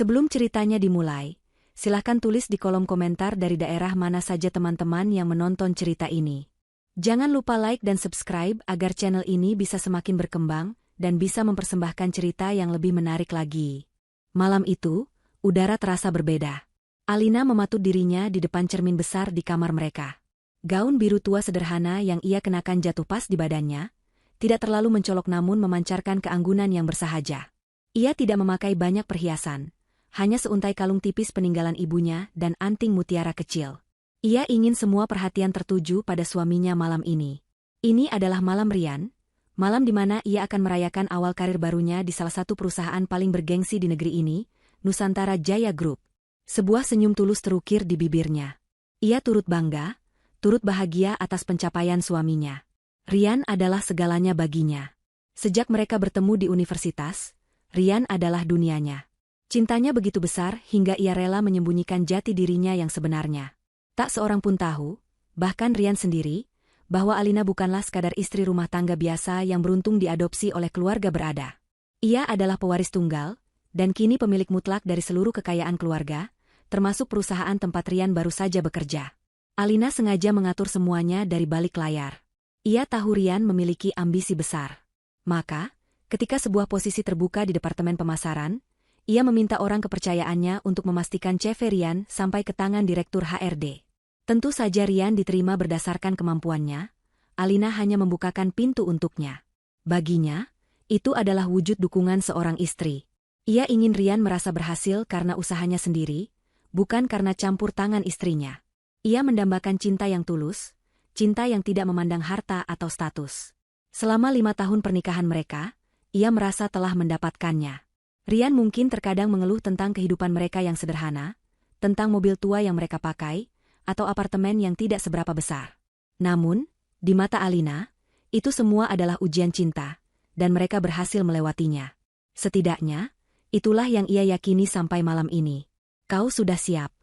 Sebelum ceritanya dimulai, silahkan tulis di kolom komentar dari daerah mana saja teman-teman yang menonton cerita ini. Jangan lupa like dan subscribe agar channel ini bisa semakin berkembang dan bisa mempersembahkan cerita yang lebih menarik lagi. Malam itu, udara terasa berbeda. Alina mematut dirinya di depan cermin besar di kamar mereka. Gaun biru tua sederhana yang ia kenakan jatuh pas di badannya, tidak terlalu mencolok namun memancarkan keanggunan yang bersahaja. Ia tidak memakai banyak perhiasan, hanya seuntai kalung tipis peninggalan ibunya dan anting mutiara kecil. Ia ingin semua perhatian tertuju pada suaminya malam ini. Ini adalah malam Rian, malam di mana ia akan merayakan awal karir barunya di salah satu perusahaan paling bergengsi di negeri ini, Nusantara Jaya Group. Sebuah senyum tulus terukir di bibirnya. Ia turut bangga, turut bahagia atas pencapaian suaminya. Rian adalah segalanya baginya. Sejak mereka bertemu di universitas, Rian adalah dunianya. Cintanya begitu besar hingga ia rela menyembunyikan jati dirinya yang sebenarnya. Tak seorang pun tahu, bahkan Rian sendiri, bahwa Alina bukanlah sekadar istri rumah tangga biasa yang beruntung diadopsi oleh keluarga berada. Ia adalah pewaris tunggal, dan kini pemilik mutlak dari seluruh kekayaan keluarga, termasuk perusahaan tempat Rian baru saja bekerja. Alina sengaja mengatur semuanya dari balik layar. Ia tahu Rian memiliki ambisi besar. Maka, ketika sebuah posisi terbuka di departemen pemasaran, ia meminta orang kepercayaannya untuk memastikan CV Rian sampai ke tangan Direktur HRD. Tentu saja Rian diterima berdasarkan kemampuannya, Alina hanya membukakan pintu untuknya. Baginya, itu adalah wujud dukungan seorang istri. Ia ingin Rian merasa berhasil karena usahanya sendiri, bukan karena campur tangan istrinya. Ia mendambakan cinta yang tulus, cinta yang tidak memandang harta atau status. Selama 5 tahun pernikahan mereka, ia merasa telah mendapatkannya. Rian mungkin terkadang mengeluh tentang kehidupan mereka yang sederhana, tentang mobil tua yang mereka pakai, atau apartemen yang tidak seberapa besar. Namun, di mata Alina, itu semua adalah ujian cinta, dan mereka berhasil melewatinya. Setidaknya, itulah yang ia yakini sampai malam ini. Kau sudah siap?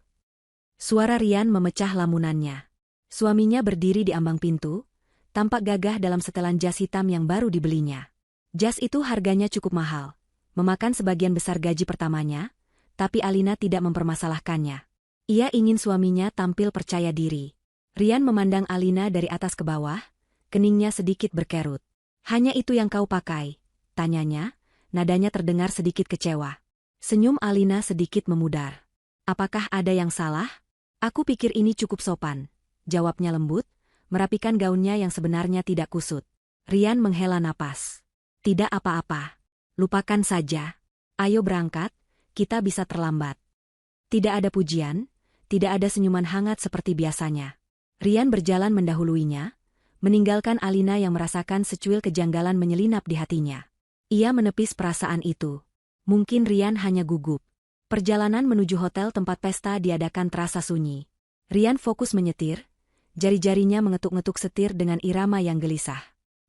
Suara Rian memecah lamunannya. Suaminya berdiri di ambang pintu, tampak gagah dalam setelan jas hitam yang baru dibelinya. Jas itu harganya cukup mahal, memakan sebagian besar gaji pertamanya, tapi Alina tidak mempermasalahkannya. Ia ingin suaminya tampil percaya diri. Rian memandang Alina dari atas ke bawah, keningnya sedikit berkerut. Hanya itu yang kau pakai? Tanyanya, nadanya terdengar sedikit kecewa. Senyum Alina sedikit memudar. Apakah ada yang salah? Aku pikir ini cukup sopan, jawabnya lembut, merapikan gaunnya yang sebenarnya tidak kusut. Rian menghela napas. Tidak apa-apa. Lupakan saja. Ayo berangkat, kita bisa terlambat. Tidak ada pujian, tidak ada senyuman hangat seperti biasanya. Rian berjalan mendahuluinya, meninggalkan Alina yang merasakan secuil kejanggalan menyelinap di hatinya. Ia menepis perasaan itu. Mungkin Rian hanya gugup. Perjalanan menuju hotel tempat pesta diadakan terasa sunyi. Rian fokus menyetir, jari-jarinya mengetuk-ngetuk setir dengan irama yang gelisah.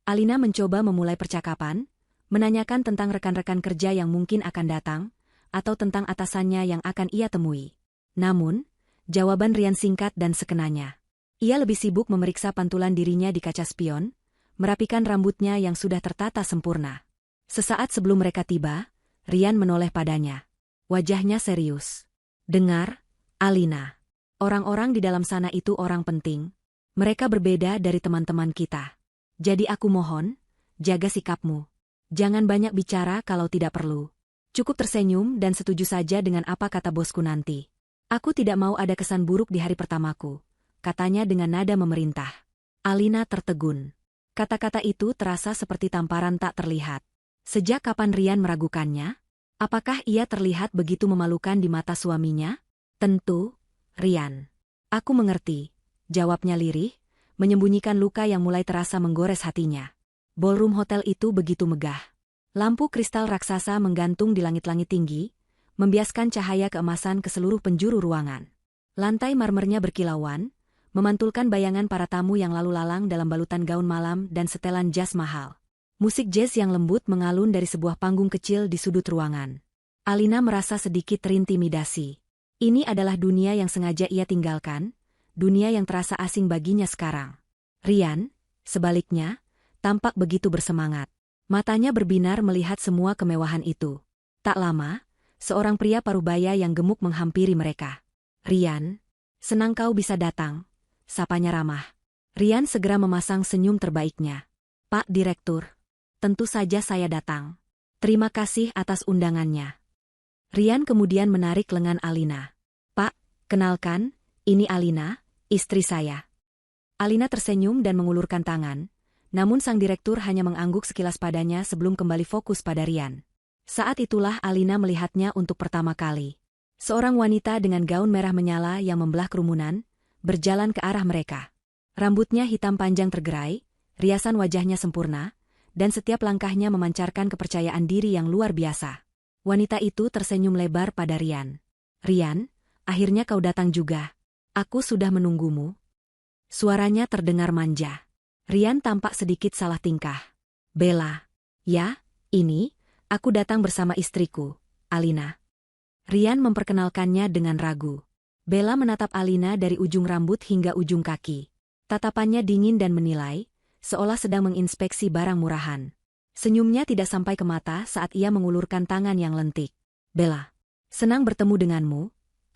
Alina mencoba memulai percakapan, menanyakan tentang rekan-rekan kerja yang mungkin akan datang, atau tentang atasannya yang akan ia temui. Namun, jawaban Rian singkat dan sekenanya. Ia lebih sibuk memeriksa pantulan dirinya di kaca spion, merapikan rambutnya yang sudah tertata sempurna. Sesaat sebelum mereka tiba, Rian menoleh padanya. Wajahnya serius. Dengar, Alina. Orang-orang di dalam sana itu orang penting. Mereka berbeda dari teman-teman kita. Jadi aku mohon, jaga sikapmu. Jangan banyak bicara kalau tidak perlu. Cukup tersenyum dan setuju saja dengan apa kata bosku nanti. Aku tidak mau ada kesan buruk di hari pertamaku, katanya dengan nada memerintah. Alina tertegun. Kata-kata itu terasa seperti tamparan tak terlihat. Sejak kapan Rian meragukannya? Apakah ia terlihat begitu memalukan di mata suaminya? Tentu, Rian. Aku mengerti, jawabnya lirih, menyembunyikan luka yang mulai terasa menggores hatinya. Ballroom hotel itu begitu megah. Lampu kristal raksasa menggantung di langit-langit tinggi, membiaskan cahaya keemasan ke seluruh penjuru ruangan. Lantai marmernya berkilauan, memantulkan bayangan para tamu yang lalu lalang dalam balutan gaun malam dan setelan jas mahal. Musik jazz yang lembut mengalun dari sebuah panggung kecil di sudut ruangan. Alina merasa sedikit terintimidasi. Ini adalah dunia yang sengaja ia tinggalkan, dunia yang terasa asing baginya sekarang. Rian, sebaliknya, tampak begitu bersemangat. Matanya berbinar melihat semua kemewahan itu. Tak lama, seorang pria parubaya yang gemuk menghampiri mereka. "Rian, senang kau bisa datang," sapanya ramah. Rian segera memasang senyum terbaiknya. "Pak Direktur, tentu saja saya datang. Terima kasih atas undangannya." Rian kemudian menarik lengan Alina. "Pak, kenalkan, ini Alina, istri saya." Alina tersenyum dan mengulurkan tangan, namun sang direktur hanya mengangguk sekilas padanya sebelum kembali fokus pada Rian. Saat itulah Alina melihatnya untuk pertama kali. Seorang wanita dengan gaun merah menyala yang membelah kerumunan, berjalan ke arah mereka. Rambutnya hitam panjang tergerai, riasan wajahnya sempurna, dan setiap langkahnya memancarkan kepercayaan diri yang luar biasa. Wanita itu tersenyum lebar pada Rian. "Rian, akhirnya kau datang juga. Aku sudah menunggumu." Suaranya terdengar manja. Rian tampak sedikit salah tingkah. "Bella." "Ya, ini, aku datang bersama istriku, Alina." Rian memperkenalkannya dengan ragu. Bella menatap Alina dari ujung rambut hingga ujung kaki. Tatapannya dingin dan menilai, seolah sedang menginspeksi barang murahan. Senyumnya tidak sampai ke mata saat ia mengulurkan tangan yang lentik. "Bella, senang bertemu denganmu,"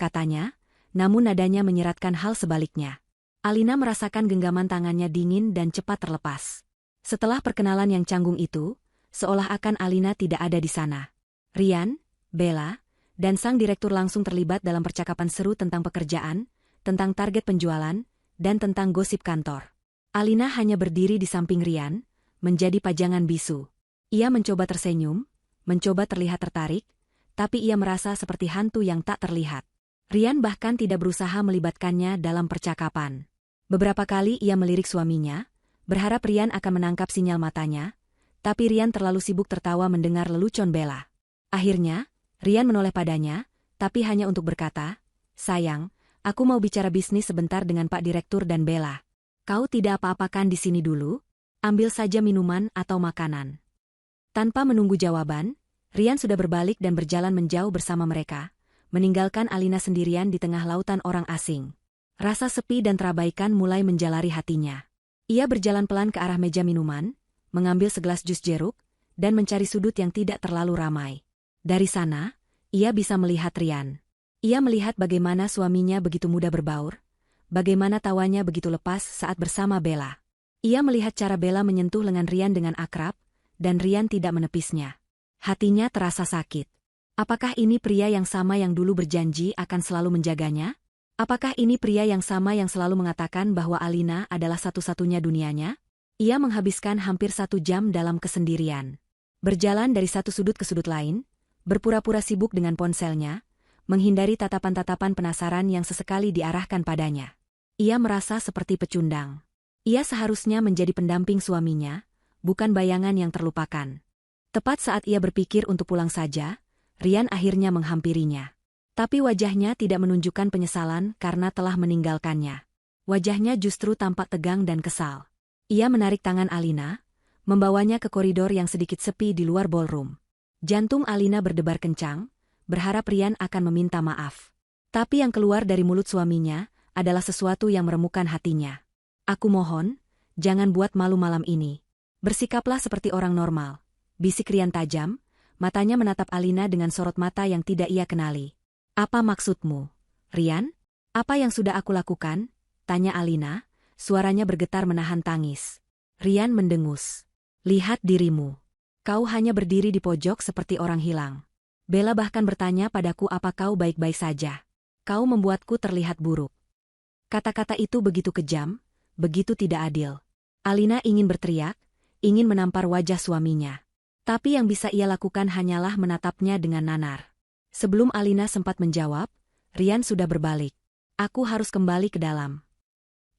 katanya, namun nadanya menyeratkan hal sebaliknya. Alina merasakan genggaman tangannya dingin dan cepat terlepas. Setelah perkenalan yang canggung itu, seolah akan Alina tidak ada di sana. Rian, Bella, dan sang direktur langsung terlibat dalam percakapan seru tentang pekerjaan, tentang target penjualan, dan tentang gosip kantor. Alina hanya berdiri di samping Rian, menjadi pajangan bisu. Ia mencoba tersenyum, mencoba terlihat tertarik, tapi ia merasa seperti hantu yang tak terlihat. Rian bahkan tidak berusaha melibatkannya dalam percakapan. Beberapa kali ia melirik suaminya, berharap Rian akan menangkap sinyal matanya, tapi Rian terlalu sibuk tertawa mendengar lelucon Bella. Akhirnya, Rian menoleh padanya, tapi hanya untuk berkata, "Sayang, aku mau bicara bisnis sebentar dengan Pak Direktur dan Bella. Kau tidak apa-apakan di sini dulu? Ambil saja minuman atau makanan." Tanpa menunggu jawaban, Rian sudah berbalik dan berjalan menjauh bersama mereka, meninggalkan Alina sendirian di tengah lautan orang asing. Rasa sepi dan terabaikan mulai menjalari hatinya. Ia berjalan pelan ke arah meja minuman, mengambil segelas jus jeruk, dan mencari sudut yang tidak terlalu ramai. Dari sana, ia bisa melihat Rian. Ia melihat bagaimana suaminya begitu mudah berbaur, bagaimana tawanya begitu lepas saat bersama Bella. Ia melihat cara Bella menyentuh lengan Rian dengan akrab, dan Rian tidak menepisnya. Hatinya terasa sakit. Apakah ini pria yang sama yang dulu berjanji akan selalu menjaganya? Apakah ini pria yang sama yang selalu mengatakan bahwa Alina adalah satu-satunya dunianya? Ia menghabiskan hampir 1 jam dalam kesendirian. Berjalan dari satu sudut ke sudut lain, berpura-pura sibuk dengan ponselnya, menghindari tatapan-tatapan penasaran yang sesekali diarahkan padanya. Ia merasa seperti pecundang. Ia seharusnya menjadi pendamping suaminya, bukan bayangan yang terlupakan. Tepat saat ia berpikir untuk pulang saja, Rian akhirnya menghampirinya. Tapi wajahnya tidak menunjukkan penyesalan karena telah meninggalkannya. Wajahnya justru tampak tegang dan kesal. Ia menarik tangan Alina, membawanya ke koridor yang sedikit sepi di luar ballroom. Jantung Alina berdebar kencang, berharap Rian akan meminta maaf. Tapi yang keluar dari mulut suaminya adalah sesuatu yang meremukkan hatinya. "Aku mohon, jangan buat malu malam ini. Bersikaplah seperti orang normal," bisik Rian tajam, matanya menatap Alina dengan sorot mata yang tidak ia kenali. "Apa maksudmu, Rian? Apa yang sudah aku lakukan?" tanya Alina, suaranya bergetar menahan tangis. Rian mendengus. "Lihat dirimu. Kau hanya berdiri di pojok seperti orang hilang. Bella bahkan bertanya padaku apa kau baik-baik saja. Kau membuatku terlihat buruk." Kata-kata itu begitu kejam, begitu tidak adil. Alina ingin berteriak, ingin menampar wajah suaminya. Tapi yang bisa ia lakukan hanyalah menatapnya dengan nanar. Sebelum Alina sempat menjawab, Rian sudah berbalik. "Aku harus kembali ke dalam."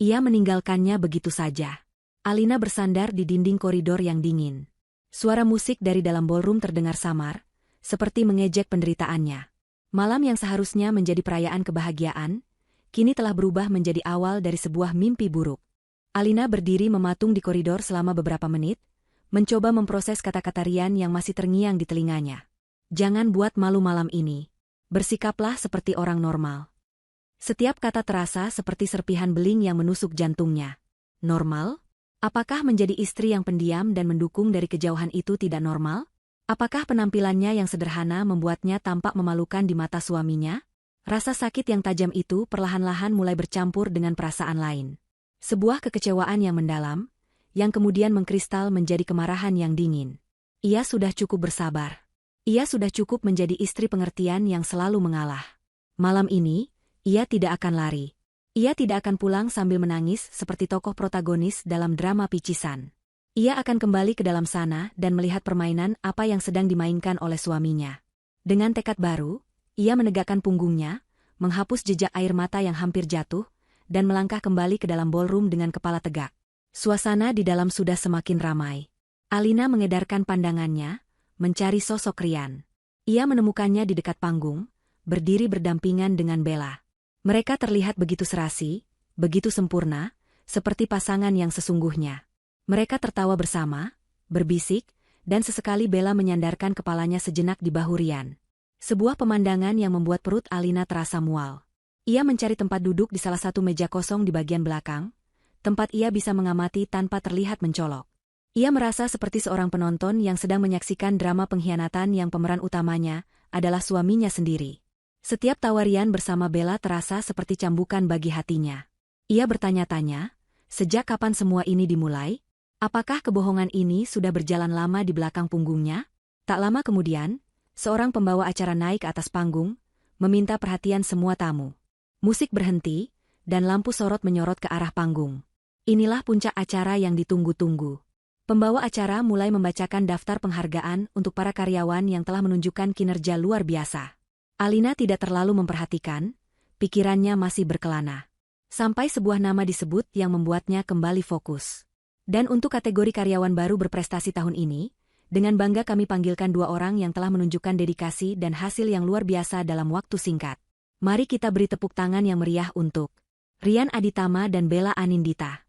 Ia meninggalkannya begitu saja. Alina bersandar di dinding koridor yang dingin. Suara musik dari dalam ballroom terdengar samar, seperti mengejek penderitaannya. Malam yang seharusnya menjadi perayaan kebahagiaan, kini telah berubah menjadi awal dari sebuah mimpi buruk. Alina berdiri mematung di koridor selama beberapa menit, mencoba memproses kata-kata Rian yang masih terngiang di telinganya. "Jangan buat malu malam ini. Bersikaplah seperti orang normal." Setiap kata terasa seperti serpihan beling yang menusuk jantungnya. Normal? Apakah menjadi istri yang pendiam dan mendukung dari kejauhan itu tidak normal? Apakah penampilannya yang sederhana membuatnya tampak memalukan di mata suaminya? Rasa sakit yang tajam itu perlahan-lahan mulai bercampur dengan perasaan lain. Sebuah kekecewaan yang mendalam, yang kemudian mengkristal menjadi kemarahan yang dingin. Ia sudah cukup bersabar. Ia sudah cukup menjadi istri pengertian yang selalu mengalah. Malam ini, ia tidak akan lari. Ia tidak akan pulang sambil menangis seperti tokoh protagonis dalam drama picisan. Ia akan kembali ke dalam sana dan melihat permainan apa yang sedang dimainkan oleh suaminya. Dengan tekad baru, ia menegakkan punggungnya, menghapus jejak air mata yang hampir jatuh, dan melangkah kembali ke dalam ballroom dengan kepala tegak. Suasana di dalam sudah semakin ramai. Alina mengedarkan pandangannya, mencari sosok Rian. Ia menemukannya di dekat panggung, berdiri berdampingan dengan Bella. Mereka terlihat begitu serasi, begitu sempurna, seperti pasangan yang sesungguhnya. Mereka tertawa bersama, berbisik, dan sesekali Bella menyandarkan kepalanya sejenak di bahu Rian. Sebuah pemandangan yang membuat perut Alina terasa mual. Ia mencari tempat duduk di salah satu meja kosong di bagian belakang, tempat ia bisa mengamati tanpa terlihat mencolok. Ia merasa seperti seorang penonton yang sedang menyaksikan drama pengkhianatan yang pemeran utamanya adalah suaminya sendiri. Setiap tawa Rian bersama Bella terasa seperti cambukan bagi hatinya. Ia bertanya-tanya, sejak kapan semua ini dimulai? Apakah kebohongan ini sudah berjalan lama di belakang punggungnya? Tak lama kemudian, seorang pembawa acara naik ke atas panggung, meminta perhatian semua tamu. Musik berhenti, dan lampu sorot menyorot ke arah panggung. Inilah puncak acara yang ditunggu-tunggu. Pembawa acara mulai membacakan daftar penghargaan untuk para karyawan yang telah menunjukkan kinerja luar biasa. Alina tidak terlalu memperhatikan, pikirannya masih berkelana. Sampai sebuah nama disebut yang membuatnya kembali fokus. Dan untuk kategori karyawan baru berprestasi tahun ini, dengan bangga kami panggilkan 2 orang yang telah menunjukkan dedikasi dan hasil yang luar biasa dalam waktu singkat. Mari kita beri tepuk tangan yang meriah untuk Rian Aditama dan Bella Anindita.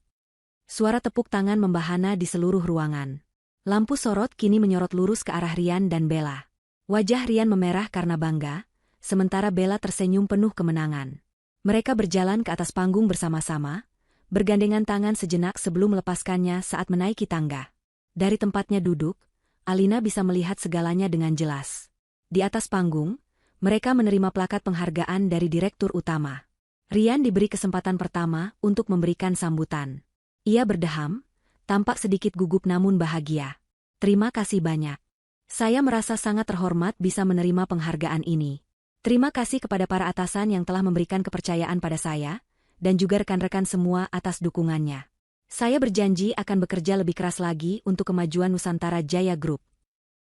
Suara tepuk tangan membahana di seluruh ruangan. Lampu sorot kini menyorot lurus ke arah Rian dan Bella. Wajah Rian memerah karena bangga, sementara Bella tersenyum penuh kemenangan. Mereka berjalan ke atas panggung bersama-sama, bergandengan tangan sejenak sebelum melepaskannya saat menaiki tangga. Dari tempatnya duduk, Alina bisa melihat segalanya dengan jelas. Di atas panggung, mereka menerima plakat penghargaan dari direktur utama. Rian diberi kesempatan pertama untuk memberikan sambutan. Ia berdeham, tampak sedikit gugup namun bahagia. Terima kasih banyak. Saya merasa sangat terhormat bisa menerima penghargaan ini. Terima kasih kepada para atasan yang telah memberikan kepercayaan pada saya, dan juga rekan-rekan semua atas dukungannya. Saya berjanji akan bekerja lebih keras lagi untuk kemajuan Nusantara Jaya Group.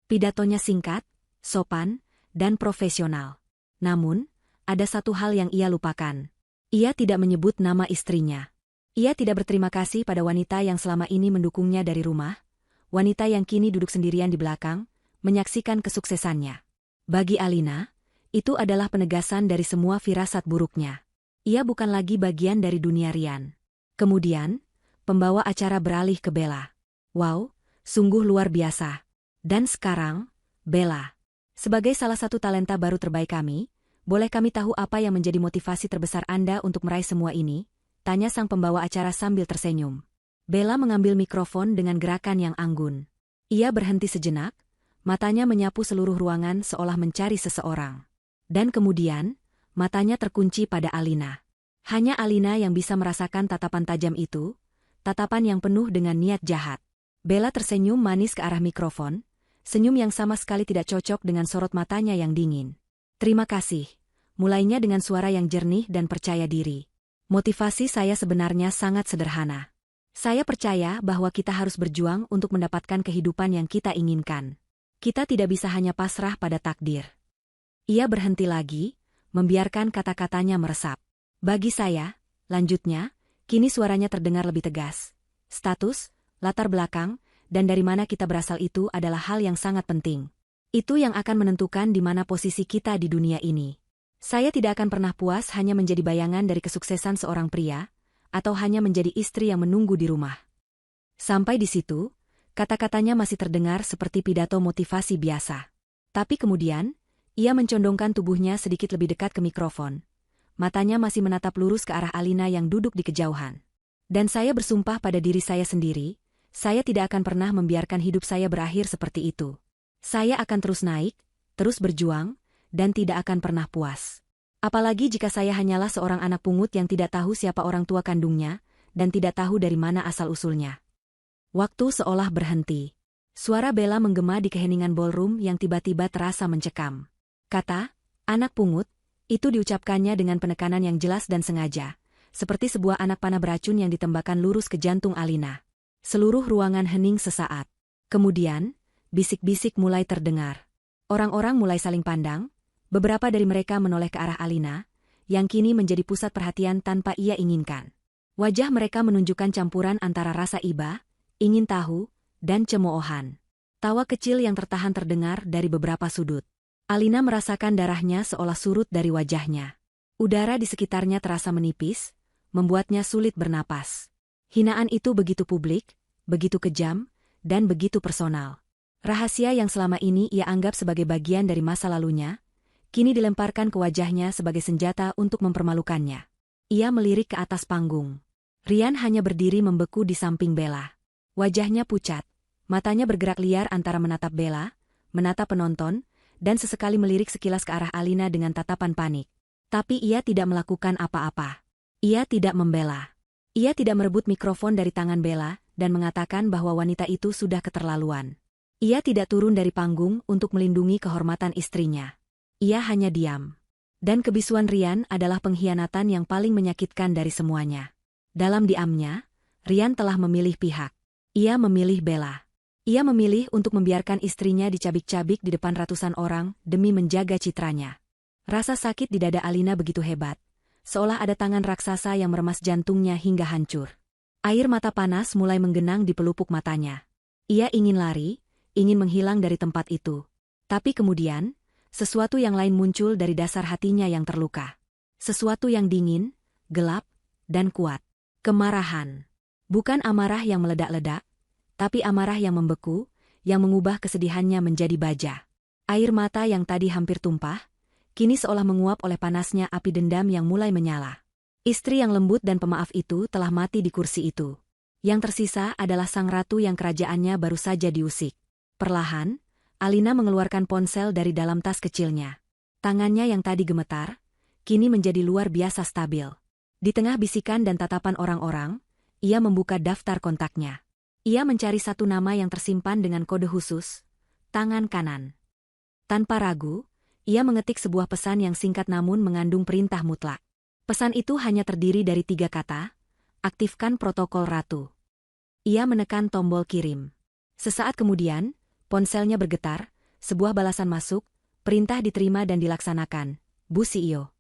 Pidatonya singkat, sopan, dan profesional. Namun, ada satu hal yang ia lupakan. Ia tidak menyebut nama istrinya. Ia tidak berterima kasih pada wanita yang selama ini mendukungnya dari rumah, wanita yang kini duduk sendirian di belakang, menyaksikan kesuksesannya. Bagi Alina, itu adalah penegasan dari semua firasat buruknya. Ia bukan lagi bagian dari dunia Rian. Kemudian, pembawa acara beralih ke Bella. Wow, sungguh luar biasa. Dan sekarang, Bella. Sebagai salah satu talenta baru terbaik kami, boleh kami tahu apa yang menjadi motivasi terbesar Anda untuk meraih semua ini? Tanya sang pembawa acara sambil tersenyum. Bella mengambil mikrofon dengan gerakan yang anggun. Ia berhenti sejenak, matanya menyapu seluruh ruangan seolah mencari seseorang. Dan kemudian, matanya terkunci pada Alina. Hanya Alina yang bisa merasakan tatapan tajam itu, tatapan yang penuh dengan niat jahat. Bella tersenyum manis ke arah mikrofon, senyum yang sama sekali tidak cocok dengan sorot matanya yang dingin. Terima kasih, mulainya dengan suara yang jernih dan percaya diri. Motivasi saya sebenarnya sangat sederhana. Saya percaya bahwa kita harus berjuang untuk mendapatkan kehidupan yang kita inginkan. Kita tidak bisa hanya pasrah pada takdir. Ia berhenti lagi, membiarkan kata-katanya meresap. Bagi saya, lanjutnya, kini suaranya terdengar lebih tegas. Status, latar belakang, dan dari mana kita berasal itu adalah hal yang sangat penting. Itu yang akan menentukan di mana posisi kita di dunia ini. Saya tidak akan pernah puas hanya menjadi bayangan dari kesuksesan seorang pria, atau hanya menjadi istri yang menunggu di rumah. Sampai di situ, kata-katanya masih terdengar seperti pidato motivasi biasa. Tapi kemudian, ia mencondongkan tubuhnya sedikit lebih dekat ke mikrofon. Matanya masih menatap lurus ke arah Alina yang duduk di kejauhan. Dan saya bersumpah pada diri saya sendiri, saya tidak akan pernah membiarkan hidup saya berakhir seperti itu. Saya akan terus naik, terus berjuang, dan tidak akan pernah puas. Apalagi jika saya hanyalah seorang anak pungut yang tidak tahu siapa orang tua kandungnya, dan tidak tahu dari mana asal-usulnya. Waktu seolah berhenti. Suara Bella menggema di keheningan ballroom yang tiba-tiba terasa mencekam. Kata, anak pungut, itu diucapkannya dengan penekanan yang jelas dan sengaja, seperti sebuah anak panah beracun yang ditembakkan lurus ke jantung Alina. Seluruh ruangan hening sesaat. Kemudian, bisik-bisik mulai terdengar. Orang-orang mulai saling pandang, beberapa dari mereka menoleh ke arah Alina, yang kini menjadi pusat perhatian tanpa ia inginkan. Wajah mereka menunjukkan campuran antara rasa iba, ingin tahu, dan cemoohan. Tawa kecil yang tertahan terdengar dari beberapa sudut. Alina merasakan darahnya seolah surut dari wajahnya. Udara di sekitarnya terasa menipis, membuatnya sulit bernapas. Hinaan itu begitu publik, begitu kejam, dan begitu personal. Rahasia yang selama ini ia anggap sebagai bagian dari masa lalunya, kini dilemparkan ke wajahnya sebagai senjata untuk mempermalukannya. Ia melirik ke atas panggung. Rian hanya berdiri membeku di samping Bella. Wajahnya pucat, matanya bergerak liar antara menatap Bella, menatap penonton, dan sesekali melirik sekilas ke arah Alina dengan tatapan panik. Tapi ia tidak melakukan apa-apa. Ia tidak membela. Ia tidak merebut mikrofon dari tangan Bella dan mengatakan bahwa wanita itu sudah keterlaluan. Ia tidak turun dari panggung untuk melindungi kehormatan istrinya. Ia hanya diam. Dan kebisuan Rian adalah pengkhianatan yang paling menyakitkan dari semuanya. Dalam diamnya, Rian telah memilih pihak. Ia memilih Bella. Ia memilih untuk membiarkan istrinya dicabik-cabik di depan ratusan orang demi menjaga citranya. Rasa sakit di dada Alina begitu hebat, seolah ada tangan raksasa yang meremas jantungnya hingga hancur. Air mata panas mulai menggenang di pelupuk matanya. Ia ingin lari, ingin menghilang dari tempat itu. Tapi kemudian, sesuatu yang lain muncul dari dasar hatinya yang terluka. Sesuatu yang dingin, gelap, dan kuat. Kemarahan. Bukan amarah yang meledak-ledak, tapi amarah yang membeku, yang mengubah kesedihannya menjadi baja. Air mata yang tadi hampir tumpah, kini seolah menguap oleh panasnya api dendam yang mulai menyala. Istri yang lembut dan pemaaf itu telah mati di kursi itu. Yang tersisa adalah sang ratu yang kerajaannya baru saja diusik. Perlahan, Alina mengeluarkan ponsel dari dalam tas kecilnya. Tangannya yang tadi gemetar, kini menjadi luar biasa stabil. Di tengah bisikan dan tatapan orang-orang, ia membuka daftar kontaknya. Ia mencari satu nama yang tersimpan dengan kode khusus, tangan kanan. Tanpa ragu, ia mengetik sebuah pesan yang singkat namun mengandung perintah mutlak. Pesan itu hanya terdiri dari 3 kata, aktifkan protokol ratu. Ia menekan tombol kirim. Sesaat kemudian, ponselnya bergetar, sebuah balasan masuk, perintah diterima dan dilaksanakan, Bu CEO.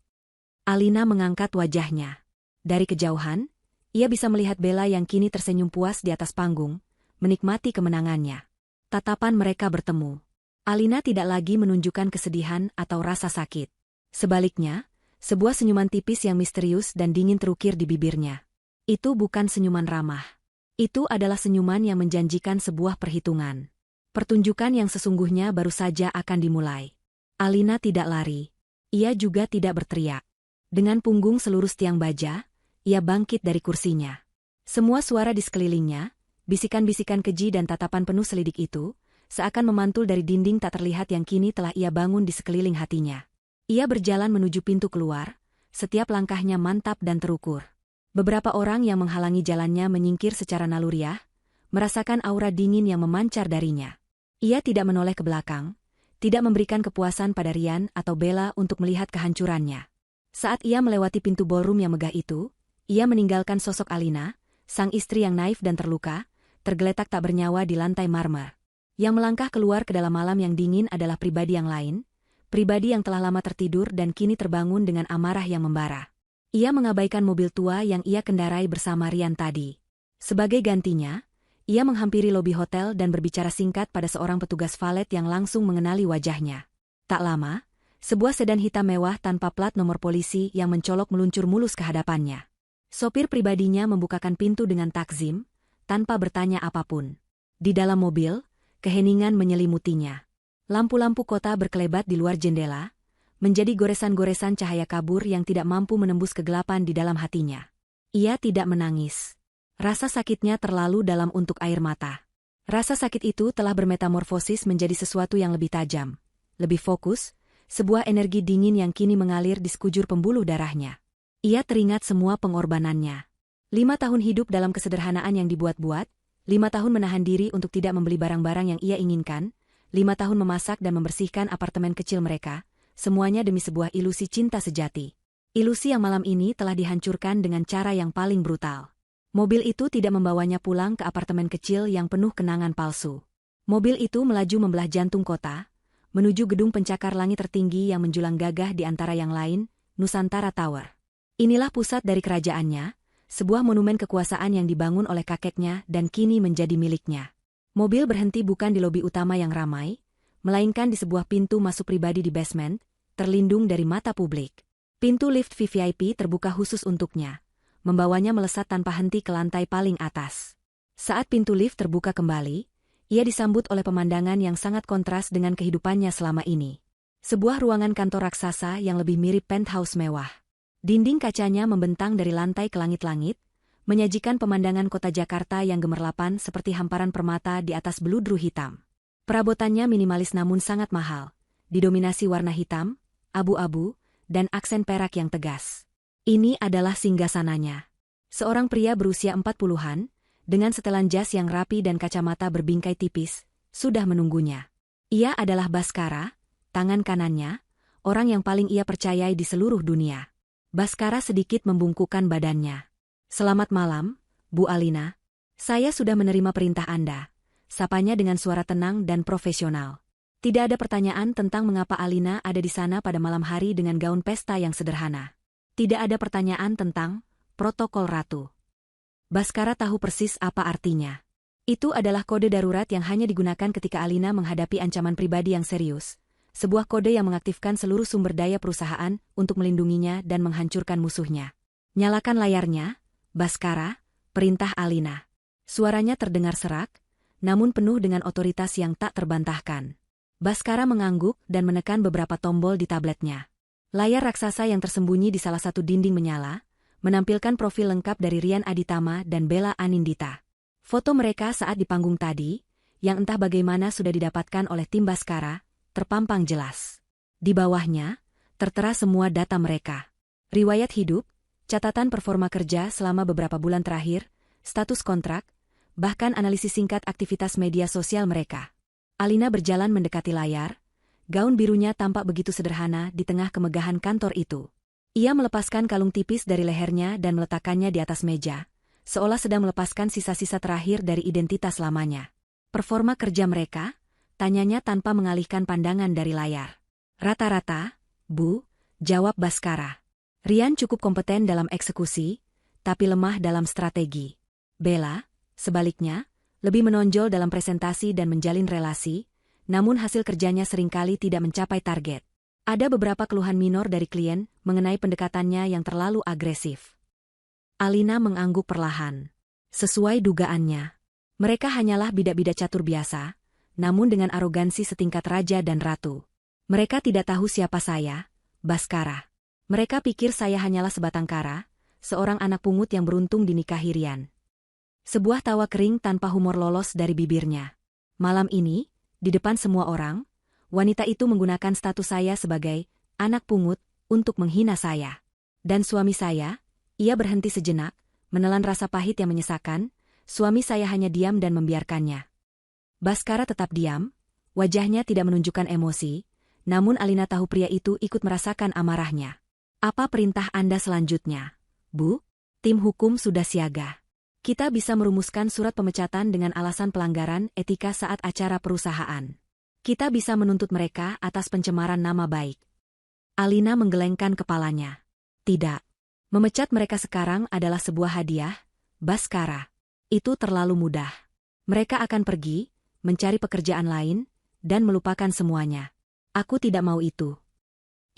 Alina mengangkat wajahnya. Dari kejauhan, ia bisa melihat Bella yang kini tersenyum puas di atas panggung, menikmati kemenangannya. Tatapan mereka bertemu. Alina tidak lagi menunjukkan kesedihan atau rasa sakit. Sebaliknya, sebuah senyuman tipis yang misterius dan dingin terukir di bibirnya. Itu bukan senyuman ramah. Itu adalah senyuman yang menjanjikan sebuah perhitungan. Pertunjukan yang sesungguhnya baru saja akan dimulai. Alina tidak lari. Ia juga tidak berteriak. Dengan punggung selurus tiang baja, ia bangkit dari kursinya. Semua suara di sekelilingnya, bisikan-bisikan keji dan tatapan penuh selidik itu, seakan memantul dari dinding tak terlihat yang kini telah ia bangun di sekeliling hatinya. Ia berjalan menuju pintu keluar, setiap langkahnya mantap dan terukur. Beberapa orang yang menghalangi jalannya menyingkir secara naluriah, merasakan aura dingin yang memancar darinya. Ia tidak menoleh ke belakang, tidak memberikan kepuasan pada Rian atau Bella untuk melihat kehancurannya. Saat ia melewati pintu ballroom yang megah itu, ia meninggalkan sosok Alina, sang istri yang naif dan terluka, tergeletak tak bernyawa di lantai marmer. Yang melangkah keluar ke dalam malam yang dingin adalah pribadi yang lain, pribadi yang telah lama tertidur dan kini terbangun dengan amarah yang membara. Ia mengabaikan mobil tua yang ia kendarai bersama Rian tadi. Sebagai gantinya, ia menghampiri lobi hotel dan berbicara singkat pada seorang petugas valet yang langsung mengenali wajahnya. Tak lama, sebuah sedan hitam mewah tanpa plat nomor polisi yang mencolok meluncur mulus ke hadapannya. Sopir pribadinya membukakan pintu dengan takzim, tanpa bertanya apapun. Di dalam mobil, keheningan menyelimutinya. Lampu-lampu kota berkelebat di luar jendela, menjadi goresan-goresan cahaya kabur yang tidak mampu menembus kegelapan di dalam hatinya. Ia tidak menangis. Rasa sakitnya terlalu dalam untuk air mata. Rasa sakit itu telah bermetamorfosis menjadi sesuatu yang lebih tajam, lebih fokus, sebuah energi dingin yang kini mengalir di sekujur pembuluh darahnya. Ia teringat semua pengorbanannya. 5 tahun hidup dalam kesederhanaan yang dibuat-buat, 5 tahun menahan diri untuk tidak membeli barang-barang yang ia inginkan, 5 tahun memasak dan membersihkan apartemen kecil mereka, semuanya demi sebuah ilusi cinta sejati. Ilusi yang malam ini telah dihancurkan dengan cara yang paling brutal. Mobil itu tidak membawanya pulang ke apartemen kecil yang penuh kenangan palsu. Mobil itu melaju membelah jantung kota, menuju gedung pencakar langit tertinggi yang menjulang gagah di antara yang lain, Nusantara Tower. Inilah pusat dari kerajaannya, sebuah monumen kekuasaan yang dibangun oleh kakeknya dan kini menjadi miliknya. Mobil berhenti bukan di lobi utama yang ramai, melainkan di sebuah pintu masuk pribadi di basement, terlindung dari mata publik. Pintu lift VVIP terbuka khusus untuknya, membawanya melesat tanpa henti ke lantai paling atas. Saat pintu lift terbuka kembali, ia disambut oleh pemandangan yang sangat kontras dengan kehidupannya selama ini. Sebuah ruangan kantor raksasa yang lebih mirip penthouse mewah. Dinding kacanya membentang dari lantai ke langit-langit, menyajikan pemandangan kota Jakarta yang gemerlapan seperti hamparan permata di atas beludru hitam. Perabotannya minimalis namun sangat mahal, didominasi warna hitam, abu-abu, dan aksen perak yang tegas. Ini adalah singgasananya. Seorang pria berusia 40-an, dengan setelan jas yang rapi dan kacamata berbingkai tipis, sudah menunggunya. Ia adalah Baskara, tangan kanannya, orang yang paling ia percayai di seluruh dunia. Baskara sedikit membungkukkan badannya. "Selamat malam, Bu Alina. Saya sudah menerima perintah Anda," sapanya dengan suara tenang dan profesional. Tidak ada pertanyaan tentang mengapa Alina ada di sana pada malam hari dengan gaun pesta yang sederhana. Tidak ada pertanyaan tentang protokol ratu. Baskara tahu persis apa artinya. Itu adalah kode darurat yang hanya digunakan ketika Alina menghadapi ancaman pribadi yang serius. Sebuah kode yang mengaktifkan seluruh sumber daya perusahaan untuk melindunginya dan menghancurkan musuhnya. "Nyalakan layarnya, Baskara," perintah Alina. Suaranya terdengar serak, namun penuh dengan otoritas yang tak terbantahkan. Baskara mengangguk dan menekan beberapa tombol di tabletnya. Layar raksasa yang tersembunyi di salah satu dinding menyala, menampilkan profil lengkap dari Rian Aditama dan Bella Anindita. Foto mereka saat di panggung tadi, yang entah bagaimana sudah didapatkan oleh tim Baskara, terpampang jelas. Di bawahnya, tertera semua data mereka. Riwayat hidup, catatan performa kerja selama beberapa bulan terakhir, status kontrak, bahkan analisis singkat aktivitas media sosial mereka. Alina berjalan mendekati layar. Gaun birunya tampak begitu sederhana di tengah kemegahan kantor itu. Ia melepaskan kalung tipis dari lehernya dan meletakkannya di atas meja, seolah sedang melepaskan sisa-sisa terakhir dari identitas lamanya. "Performa kerja mereka?" tanyanya tanpa mengalihkan pandangan dari layar. "Rata-rata, Bu," jawab Baskara. "Rian cukup kompeten dalam eksekusi, tapi lemah dalam strategi. Bella, sebaliknya, lebih menonjol dalam presentasi dan menjalin relasi, namun hasil kerjanya seringkali tidak mencapai target. Ada beberapa keluhan minor dari klien mengenai pendekatannya yang terlalu agresif." Alina mengangguk perlahan. Sesuai dugaannya. Mereka hanyalah bidak-bidak catur biasa, namun dengan arogansi setingkat raja dan ratu. "Mereka tidak tahu siapa saya, Baskara. Mereka pikir saya hanyalah sebatang kara, seorang anak pungut yang beruntung dinikahi Rian." Sebuah tawa kering tanpa humor lolos dari bibirnya. "Malam ini, di depan semua orang, wanita itu menggunakan status saya sebagai anak pungut untuk menghina saya. Dan suami saya," ia berhenti sejenak, menelan rasa pahit yang menyesakan, "suami saya hanya diam dan membiarkannya." Baskara tetap diam, wajahnya tidak menunjukkan emosi, namun Alina tahu pria itu ikut merasakan amarahnya. "Apa perintah Anda selanjutnya, Bu?" "Tim hukum sudah siaga. Kita bisa merumuskan surat pemecatan dengan alasan pelanggaran etika saat acara perusahaan. Kita bisa menuntut mereka atas pencemaran nama baik." Alina menggelengkan kepalanya. "Tidak. Memecat mereka sekarang adalah sebuah hadiah, Baskara. Itu terlalu mudah. Mereka akan pergi, mencari pekerjaan lain, dan melupakan semuanya. Aku tidak mau itu."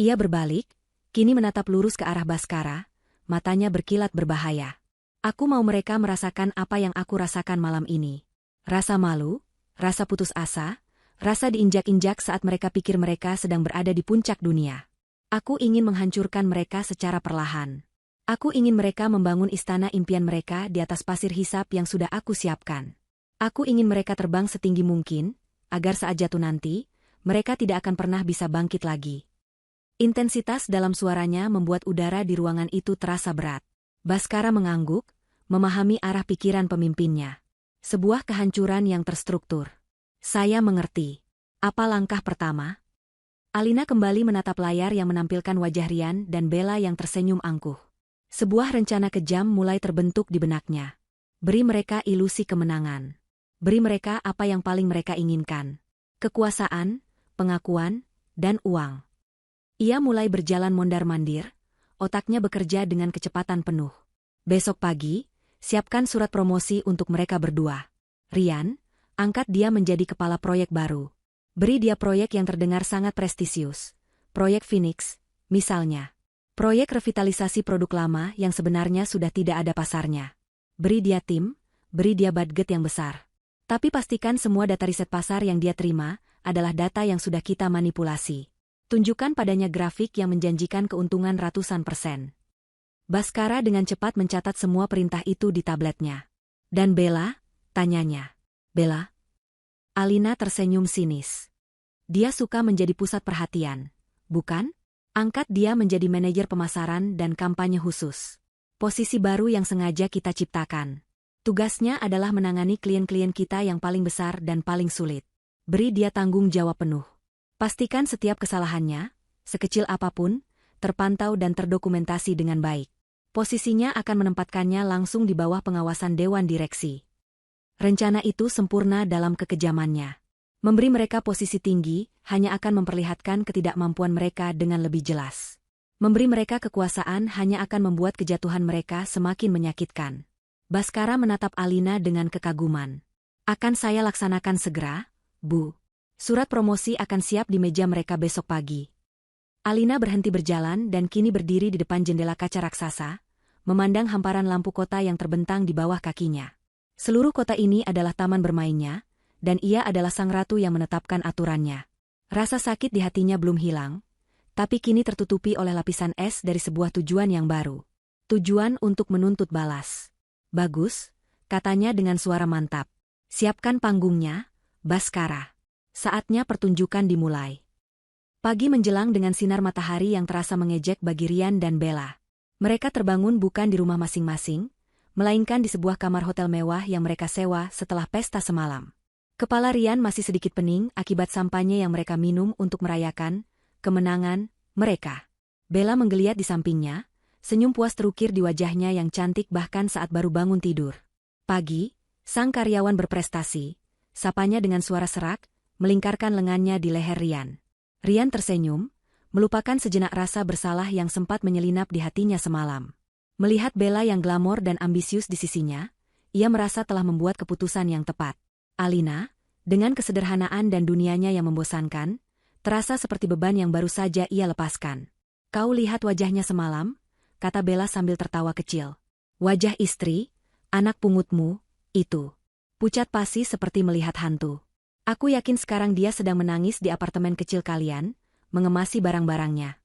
Ia berbalik, kini menatap lurus ke arah Baskara, matanya berkilat berbahaya. "Aku mau mereka merasakan apa yang aku rasakan malam ini. Rasa malu, rasa putus asa, rasa diinjak-injak saat mereka pikir mereka sedang berada di puncak dunia. Aku ingin menghancurkan mereka secara perlahan. Aku ingin mereka membangun istana impian mereka di atas pasir hisap yang sudah aku siapkan." Aku ingin mereka terbang setinggi mungkin, agar saat jatuh nanti, mereka tidak akan pernah bisa bangkit lagi. Intensitas dalam suaranya membuat udara di ruangan itu terasa berat. Bhaskara mengangguk, memahami arah pikiran pemimpinnya. Sebuah kehancuran yang terstruktur. Saya mengerti. Apa langkah pertama? Alina kembali menatap layar yang menampilkan wajah Rian dan Bella yang tersenyum angkuh. Sebuah rencana kejam mulai terbentuk di benaknya. Beri mereka ilusi kemenangan. Beri mereka apa yang paling mereka inginkan. Kekuasaan, pengakuan, dan uang. Ia mulai berjalan mondar-mandir, otaknya bekerja dengan kecepatan penuh. Besok pagi, siapkan surat promosi untuk mereka berdua. Rian, angkat dia menjadi kepala proyek baru. Beri dia proyek yang terdengar sangat prestisius. Proyek Phoenix, misalnya. Proyek revitalisasi produk lama yang sebenarnya sudah tidak ada pasarnya. Beri dia tim, beri dia budget yang besar. Tapi pastikan semua data riset pasar yang dia terima adalah data yang sudah kita manipulasi. Tunjukkan padanya grafik yang menjanjikan keuntungan ratusan %. Bhaskara dengan cepat mencatat semua perintah itu di tabletnya. Dan Bella? Tanyanya. Bella? Alina tersenyum sinis. Dia suka menjadi pusat perhatian, bukan? Angkat dia menjadi manajer pemasaran dan kampanye khusus. Posisi baru yang sengaja kita ciptakan. Tugasnya adalah menangani klien-klien kita yang paling besar dan paling sulit. Beri dia tanggung jawab penuh. Pastikan setiap kesalahannya, sekecil apapun, terpantau dan terdokumentasi dengan baik. Posisinya akan menempatkannya langsung di bawah pengawasan Dewan Direksi. Rencana itu sempurna dalam kekejamannya. Memberi mereka posisi tinggi hanya akan memperlihatkan ketidakmampuan mereka dengan lebih jelas. Memberi mereka kekuasaan hanya akan membuat kejatuhan mereka semakin menyakitkan. Bhaskara menatap Alina dengan kekaguman. Akan saya laksanakan segera, Bu. Surat promosi akan siap di meja mereka besok pagi. Alina berhenti berjalan dan kini berdiri di depan jendela kaca raksasa, memandang hamparan lampu kota yang terbentang di bawah kakinya. Seluruh kota ini adalah taman bermainnya, dan ia adalah sang ratu yang menetapkan aturannya. Rasa sakit di hatinya belum hilang, tapi kini tertutupi oleh lapisan es dari sebuah tujuan yang baru. Tujuan untuk menuntut balas. Bagus, katanya dengan suara mantap. Siapkan panggungnya, Bhaskara. Saatnya pertunjukan dimulai. Pagi menjelang dengan sinar matahari yang terasa mengejek bagi Rian dan Bella. Mereka terbangun bukan di rumah masing-masing, melainkan di sebuah kamar hotel mewah yang mereka sewa setelah pesta semalam. Kepala Rian masih sedikit pening akibat sampahnya yang mereka minum untuk merayakan kemenangan mereka. Bella menggeliat di sampingnya, senyum puas terukir di wajahnya yang cantik bahkan saat baru bangun tidur. Pagi, sang karyawan berprestasi, sapanya dengan suara serak, melingkarkan lengannya di leher Rian. Rian tersenyum, melupakan sejenak rasa bersalah yang sempat menyelinap di hatinya semalam. Melihat Bella yang glamor dan ambisius di sisinya, ia merasa telah membuat keputusan yang tepat. Alina, dengan kesederhanaan dan dunianya yang membosankan, terasa seperti beban yang baru saja ia lepaskan. Kau lihat wajahnya semalam? Kata Bella sambil tertawa kecil. Wajah istri, anak pungutmu, itu. Pucat pasi seperti melihat hantu. Aku yakin sekarang dia sedang menangis di apartemen kecil kalian, mengemasi barang-barangnya.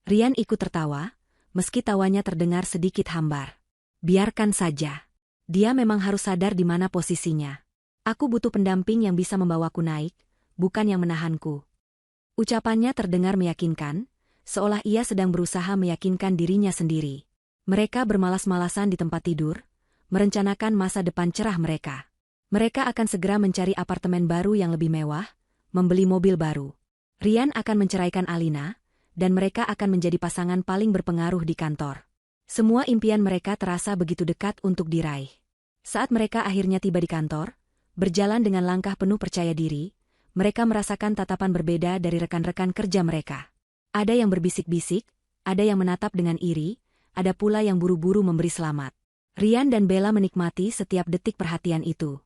Rian ikut tertawa, meski tawanya terdengar sedikit hambar. Biarkan saja. Dia memang harus sadar di mana posisinya. Aku butuh pendamping yang bisa membawaku naik, bukan yang menahanku. Ucapannya terdengar meyakinkan, seolah ia sedang berusaha meyakinkan dirinya sendiri. Mereka bermalas-malasan di tempat tidur, merencanakan masa depan cerah mereka. Mereka akan segera mencari apartemen baru yang lebih mewah, membeli mobil baru. Rian akan menceraikan Alina, dan mereka akan menjadi pasangan paling berpengaruh di kantor. Semua impian mereka terasa begitu dekat untuk diraih. Saat mereka akhirnya tiba di kantor, berjalan dengan langkah penuh percaya diri, mereka merasakan tatapan berbeda dari rekan-rekan kerja mereka. Ada yang berbisik-bisik, ada yang menatap dengan iri, ada pula yang buru-buru memberi selamat. Rian dan Bella menikmati setiap detik perhatian itu.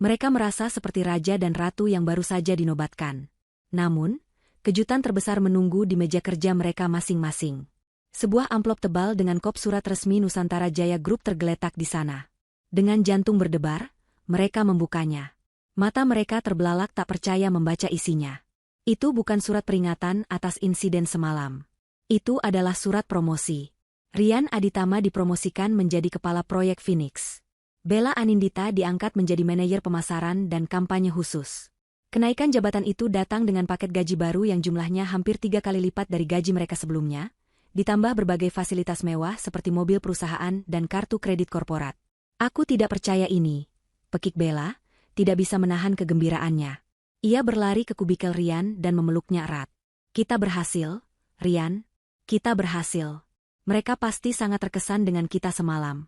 Mereka merasa seperti raja dan ratu yang baru saja dinobatkan. Namun, kejutan terbesar menunggu di meja kerja mereka masing-masing. Sebuah amplop tebal dengan kop surat resmi Nusantara Jaya Group tergeletak di sana. Dengan jantung berdebar, mereka membukanya. Mata mereka terbelalak tak percaya membaca isinya. Itu bukan surat peringatan atas insiden semalam. Itu adalah surat promosi. Rian Aditama dipromosikan menjadi kepala proyek Phoenix. Bella Anindita diangkat menjadi manajer pemasaran dan kampanye khusus. Kenaikan jabatan itu datang dengan paket gaji baru yang jumlahnya hampir 3 kali lipat dari gaji mereka sebelumnya, ditambah berbagai fasilitas mewah seperti mobil perusahaan dan kartu kredit korporat. Aku tidak percaya ini, pekik Bella, tidak bisa menahan kegembiraannya. Ia berlari ke kubikel Rian dan memeluknya erat. Kita berhasil, Rian. Kita berhasil. Mereka pasti sangat terkesan dengan kita semalam.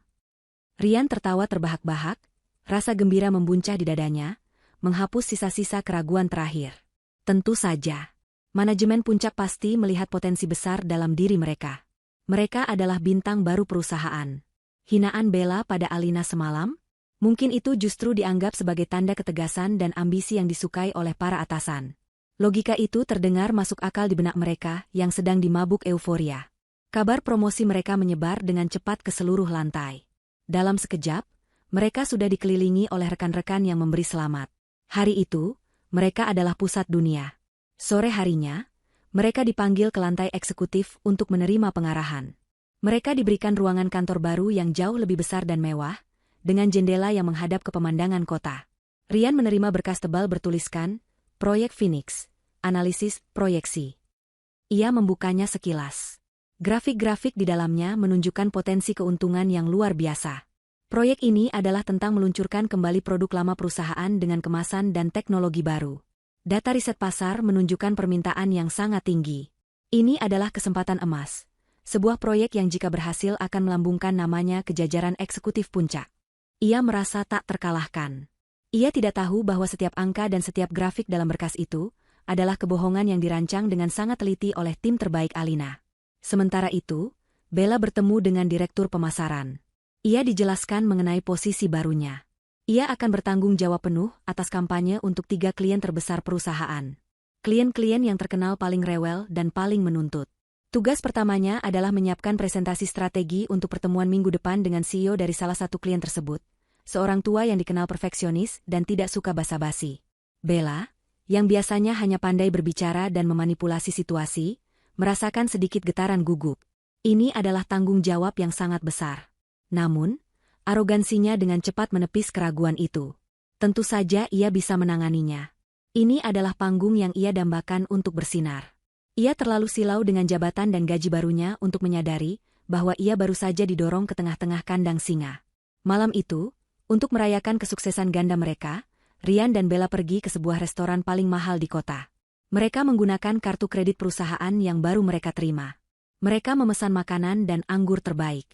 Rian tertawa terbahak-bahak, rasa gembira membuncah di dadanya, menghapus sisa-sisa keraguan terakhir. Tentu saja. Manajemen Puncak pasti melihat potensi besar dalam diri mereka. Mereka adalah bintang baru perusahaan. Hinaan Bella pada Alina semalam? Mungkin itu justru dianggap sebagai tanda ketegasan dan ambisi yang disukai oleh para atasan. Logika itu terdengar masuk akal di benak mereka yang sedang dimabuk euforia. Kabar promosi mereka menyebar dengan cepat ke seluruh lantai. Dalam sekejap, mereka sudah dikelilingi oleh rekan-rekan yang memberi selamat. Hari itu, mereka adalah pusat dunia. Sore harinya, mereka dipanggil ke lantai eksekutif untuk menerima pengarahan. Mereka diberikan ruangan kantor baru yang jauh lebih besar dan mewah, dengan jendela yang menghadap ke pemandangan kota. Rian menerima berkas tebal bertuliskan, Proyek Phoenix, Analisis Proyeksi. Ia membukanya sekilas. Grafik-grafik di dalamnya menunjukkan potensi keuntungan yang luar biasa. Proyek ini adalah tentang meluncurkan kembali produk lama perusahaan dengan kemasan dan teknologi baru. Data riset pasar menunjukkan permintaan yang sangat tinggi. Ini adalah kesempatan emas. Sebuah proyek yang jika berhasil akan melambungkan namanya ke jajaran eksekutif puncak. Ia merasa tak terkalahkan. Ia tidak tahu bahwa setiap angka dan setiap grafik dalam berkas itu adalah kebohongan yang dirancang dengan sangat teliti oleh tim terbaik Alina. Sementara itu, Bella bertemu dengan direktur pemasaran. Ia dijelaskan mengenai posisi barunya. Ia akan bertanggung jawab penuh atas kampanye untuk 3 klien terbesar perusahaan. Klien-klien yang terkenal paling rewel dan paling menuntut. Tugas pertamanya adalah menyiapkan presentasi strategi untuk pertemuan minggu depan dengan CEO dari salah satu klien tersebut, seorang tua yang dikenal perfeksionis dan tidak suka basa-basi. Bella, yang biasanya hanya pandai berbicara dan memanipulasi situasi, merasakan sedikit getaran gugup. Ini adalah tanggung jawab yang sangat besar. Namun, arogansinya dengan cepat menepis keraguan itu. Tentu saja ia bisa menanganinya. Ini adalah panggung yang ia dambakan untuk bersinar. Ia terlalu silau dengan jabatan dan gaji barunya untuk menyadari bahwa ia baru saja didorong ke tengah-tengah kandang singa. Malam itu, untuk merayakan kesuksesan ganda mereka, Rian dan Bella pergi ke sebuah restoran paling mahal di kota. Mereka menggunakan kartu kredit perusahaan yang baru mereka terima. Mereka memesan makanan dan anggur terbaik.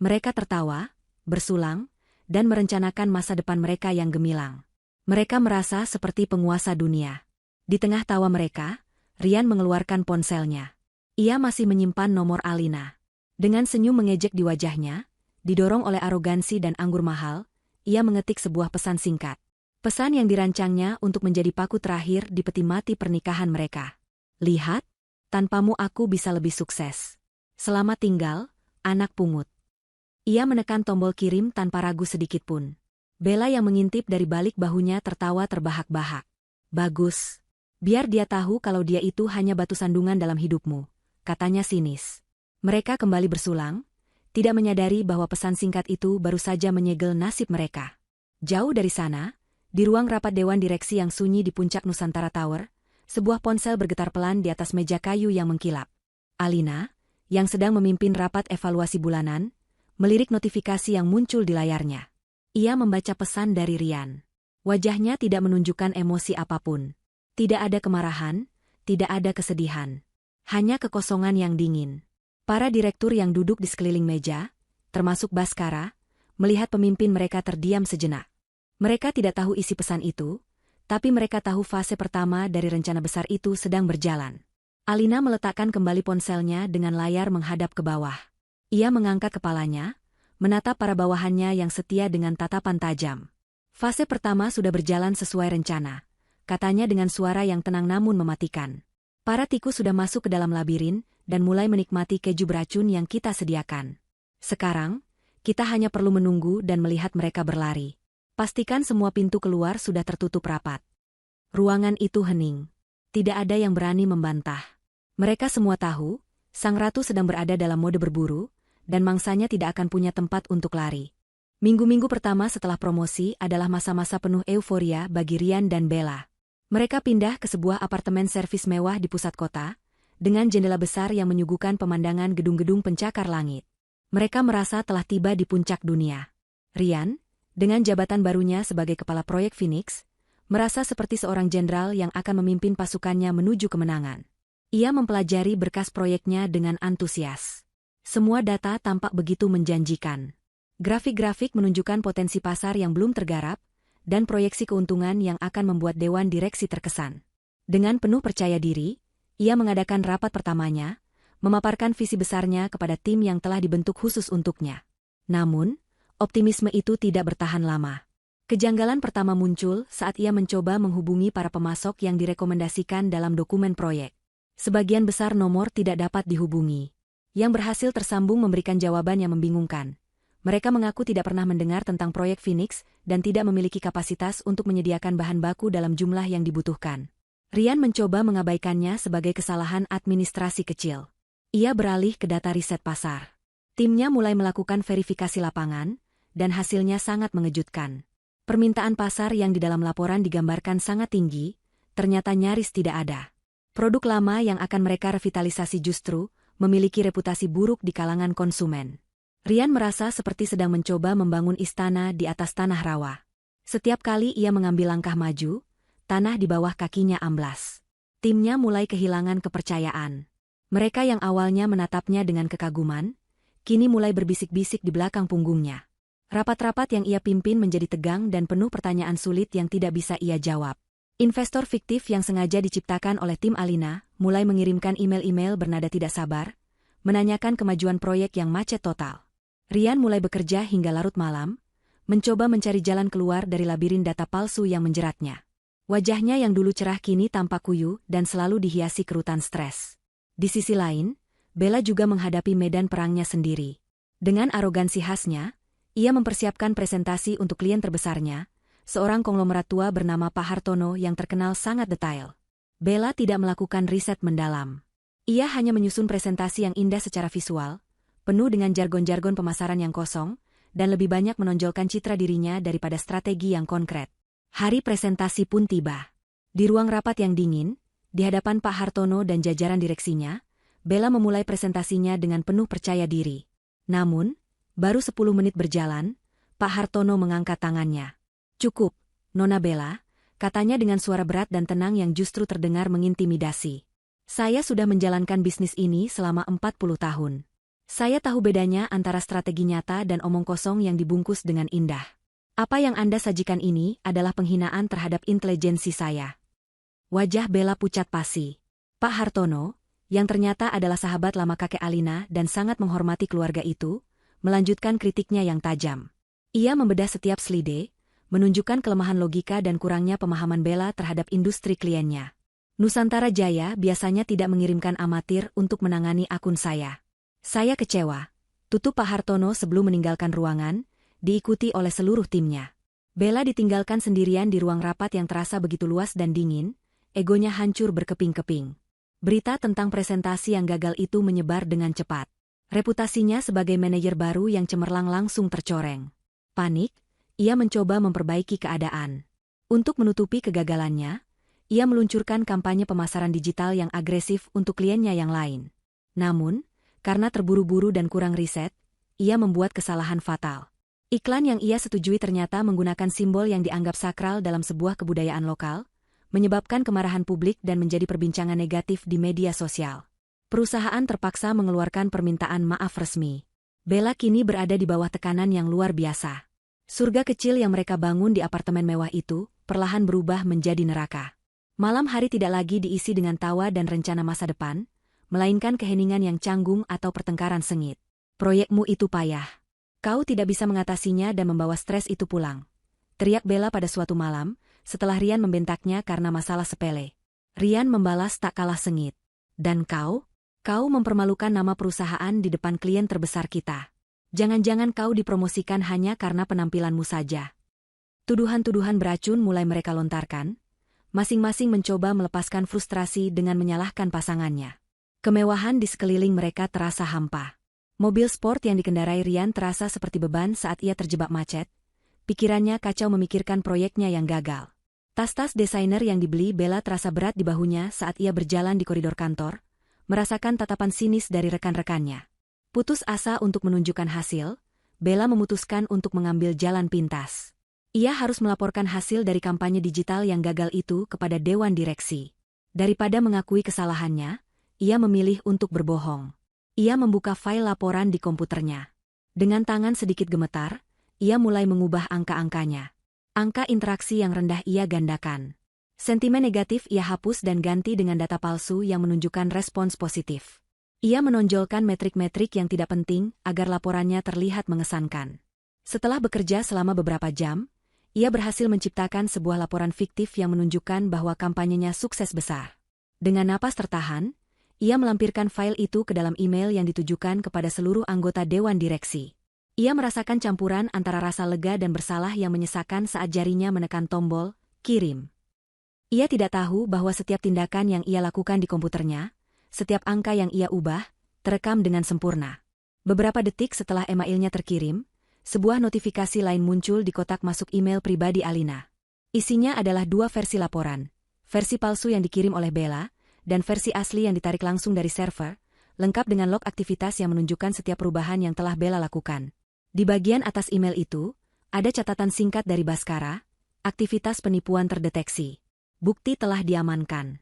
Mereka tertawa, bersulang, dan merencanakan masa depan mereka yang gemilang. Mereka merasa seperti penguasa dunia. Di tengah tawa mereka, Rian mengeluarkan ponselnya. Ia masih menyimpan nomor Alina. Dengan senyum mengejek di wajahnya, didorong oleh arogansi dan anggur mahal, ia mengetik sebuah pesan singkat. Pesan yang dirancangnya untuk menjadi paku terakhir di peti mati pernikahan mereka. Lihat, tanpamu aku bisa lebih sukses. Selamat tinggal, anak pungut. Ia menekan tombol kirim tanpa ragu sedikitpun. Bella yang mengintip dari balik bahunya tertawa terbahak-bahak. Bagus. Biar dia tahu kalau dia itu hanya batu sandungan dalam hidupmu, katanya sinis. Mereka kembali bersulang, tidak menyadari bahwa pesan singkat itu baru saja menyegel nasib mereka. Jauh dari sana, di ruang rapat Dewan Direksi yang sunyi di puncak Nusantara Tower, sebuah ponsel bergetar pelan di atas meja kayu yang mengkilap. Alina, yang sedang memimpin rapat evaluasi bulanan, melirik notifikasi yang muncul di layarnya. Ia membaca pesan dari Rian. Wajahnya tidak menunjukkan emosi apapun. Tidak ada kemarahan, tidak ada kesedihan. Hanya kekosongan yang dingin. Para direktur yang duduk di sekeliling meja, termasuk Baskara, melihat pemimpin mereka terdiam sejenak. Mereka tidak tahu isi pesan itu, tapi mereka tahu fase pertama dari rencana besar itu sedang berjalan. Alina meletakkan kembali ponselnya dengan layar menghadap ke bawah. Ia mengangkat kepalanya, menatap para bawahannya yang setia dengan tatapan tajam. Fase pertama sudah berjalan sesuai rencana, katanya dengan suara yang tenang namun mematikan. Para tikus sudah masuk ke dalam labirin dan mulai menikmati keju beracun yang kita sediakan. Sekarang, kita hanya perlu menunggu dan melihat mereka berlari. Pastikan semua pintu keluar sudah tertutup rapat. Ruangan itu hening. Tidak ada yang berani membantah. Mereka semua tahu, sang ratu sedang berada dalam mode berburu, dan mangsanya tidak akan punya tempat untuk lari. Minggu-minggu pertama setelah promosi adalah masa-masa penuh euforia bagi Rian dan Bella. Mereka pindah ke sebuah apartemen servis mewah di pusat kota, dengan jendela besar yang menyuguhkan pemandangan gedung-gedung pencakar langit. Mereka merasa telah tiba di puncak dunia. Rian, dengan jabatan barunya sebagai kepala proyek Phoenix, merasa seperti seorang jenderal yang akan memimpin pasukannya menuju kemenangan. Ia mempelajari berkas proyeknya dengan antusias. Semua data tampak begitu menjanjikan. Grafik-grafik menunjukkan potensi pasar yang belum tergarap, dan proyeksi keuntungan yang akan membuat dewan direksi terkesan. Dengan penuh percaya diri, ia mengadakan rapat pertamanya, memaparkan visi besarnya kepada tim yang telah dibentuk khusus untuknya. Namun, optimisme itu tidak bertahan lama. Kejanggalan pertama muncul saat ia mencoba menghubungi para pemasok yang direkomendasikan dalam dokumen proyek. Sebagian besar nomor tidak dapat dihubungi. Yang berhasil tersambung memberikan jawaban yang membingungkan. Mereka mengaku tidak pernah mendengar tentang proyek Phoenix dan tidak memiliki kapasitas untuk menyediakan bahan baku dalam jumlah yang dibutuhkan. Rian mencoba mengabaikannya sebagai kesalahan administrasi kecil. Ia beralih ke data riset pasar. Timnya mulai melakukan verifikasi lapangan, dan hasilnya sangat mengejutkan. Permintaan pasar yang di dalam laporan digambarkan sangat tinggi, ternyata nyaris tidak ada. Produk lama yang akan mereka revitalisasi justru memiliki reputasi buruk di kalangan konsumen. Rian merasa seperti sedang mencoba membangun istana di atas tanah rawa. Setiap kali ia mengambil langkah maju, tanah di bawah kakinya amblas. Timnya mulai kehilangan kepercayaan. Mereka yang awalnya menatapnya dengan kekaguman, kini mulai berbisik-bisik di belakang punggungnya. Rapat-rapat yang ia pimpin menjadi tegang dan penuh pertanyaan sulit yang tidak bisa ia jawab. Investor fiktif yang sengaja diciptakan oleh tim Alina mulai mengirimkan email-email bernada tidak sabar, menanyakan kemajuan proyek yang macet total. Rian mulai bekerja hingga larut malam, mencoba mencari jalan keluar dari labirin data palsu yang menjeratnya. Wajahnya yang dulu cerah kini tampak kuyu dan selalu dihiasi kerutan stres. Di sisi lain, Bella juga menghadapi medan perangnya sendiri. Dengan arogansi khasnya, ia mempersiapkan presentasi untuk klien terbesarnya, seorang konglomerat tua bernama Pak Hartono yang terkenal sangat detail. Bella tidak melakukan riset mendalam. Ia hanya menyusun presentasi yang indah secara visual, penuh dengan jargon-jargon pemasaran yang kosong, dan lebih banyak menonjolkan citra dirinya daripada strategi yang konkret. Hari presentasi pun tiba. Di ruang rapat yang dingin, di hadapan Pak Hartono dan jajaran direksinya, Bella memulai presentasinya dengan penuh percaya diri. Namun, baru 10 menit berjalan, Pak Hartono mengangkat tangannya. "Cukup, Nona Bella," katanya dengan suara berat dan tenang yang justru terdengar mengintimidasi. "Saya sudah menjalankan bisnis ini selama 40 tahun. Saya tahu bedanya antara strategi nyata dan omong kosong yang dibungkus dengan indah. Apa yang Anda sajikan ini adalah penghinaan terhadap intelijensi saya." Wajah Bella pucat pasi. Pak Hartono, yang ternyata adalah sahabat lama kakek Alina dan sangat menghormati keluarga itu, melanjutkan kritiknya yang tajam. Ia membedah setiap slide, menunjukkan kelemahan logika dan kurangnya pemahaman Bella terhadap industri kliennya. "Nusantara Jaya biasanya tidak mengirimkan amatir untuk menangani akun saya. Saya kecewa," tutup Pak Hartono sebelum meninggalkan ruangan, diikuti oleh seluruh timnya. Bella ditinggalkan sendirian di ruang rapat yang terasa begitu luas dan dingin, egonya hancur berkeping-keping. Berita tentang presentasi yang gagal itu menyebar dengan cepat. Reputasinya sebagai manajer baru yang cemerlang langsung tercoreng. Panik, ia mencoba memperbaiki keadaan. Untuk menutupi kegagalannya, ia meluncurkan kampanye pemasaran digital yang agresif untuk kliennya yang lain. Namun, karena terburu-buru dan kurang riset, ia membuat kesalahan fatal. Iklan yang ia setujui ternyata menggunakan simbol yang dianggap sakral dalam sebuah kebudayaan lokal, menyebabkan kemarahan publik dan menjadi perbincangan negatif di media sosial. Perusahaan terpaksa mengeluarkan permintaan maaf resmi. Bella kini berada di bawah tekanan yang luar biasa. Surga kecil yang mereka bangun di apartemen mewah itu, perlahan berubah menjadi neraka. Malam hari tidak lagi diisi dengan tawa dan rencana masa depan, melainkan keheningan yang canggung atau pertengkaran sengit. "Proyekmu itu payah. Kau tidak bisa mengatasinya dan membawa stres itu pulang," teriak Bella pada suatu malam, setelah Rian membentaknya karena masalah sepele. Rian membalas tak kalah sengit. "Dan kau mempermalukan nama perusahaan di depan klien terbesar kita. Jangan-jangan kau dipromosikan hanya karena penampilanmu saja." Tuduhan-tuduhan beracun mulai mereka lontarkan, masing-masing mencoba melepaskan frustrasi dengan menyalahkan pasangannya. Kemewahan di sekeliling mereka terasa hampa. Mobil sport yang dikendarai Rian terasa seperti beban saat ia terjebak macet. Pikirannya kacau memikirkan proyeknya yang gagal. Tas-tas desainer yang dibeli Bella terasa berat di bahunya saat ia berjalan di koridor kantor, merasakan tatapan sinis dari rekan-rekannya. Putus asa untuk menunjukkan hasil, Bella memutuskan untuk mengambil jalan pintas. Ia harus melaporkan hasil dari kampanye digital yang gagal itu kepada Dewan Direksi. Daripada mengakui kesalahannya, ia memilih untuk berbohong. Ia membuka file laporan di komputernya. Dengan tangan sedikit gemetar, ia mulai mengubah angka-angkanya. Angka interaksi yang rendah ia gandakan. Sentimen negatif ia hapus dan ganti dengan data palsu yang menunjukkan respons positif. Ia menonjolkan metrik-metrik yang tidak penting agar laporannya terlihat mengesankan. Setelah bekerja selama beberapa jam, ia berhasil menciptakan sebuah laporan fiktif yang menunjukkan bahwa kampanyenya sukses besar. Dengan napas tertahan, ia melampirkan file itu ke dalam email yang ditujukan kepada seluruh anggota Dewan Direksi. Ia merasakan campuran antara rasa lega dan bersalah yang menyesakan saat jarinya menekan tombol kirim. Ia tidak tahu bahwa setiap tindakan yang ia lakukan di komputernya, setiap angka yang ia ubah, terekam dengan sempurna. Beberapa detik setelah emailnya terkirim, sebuah notifikasi lain muncul di kotak masuk email pribadi Alina. Isinya adalah 2 versi laporan, versi palsu yang dikirim oleh Bella, dan versi asli yang ditarik langsung dari server, lengkap dengan log aktivitas yang menunjukkan setiap perubahan yang telah Bella lakukan. Di bagian atas email itu, ada catatan singkat dari Baskara, aktivitas penipuan terdeteksi. Bukti telah diamankan.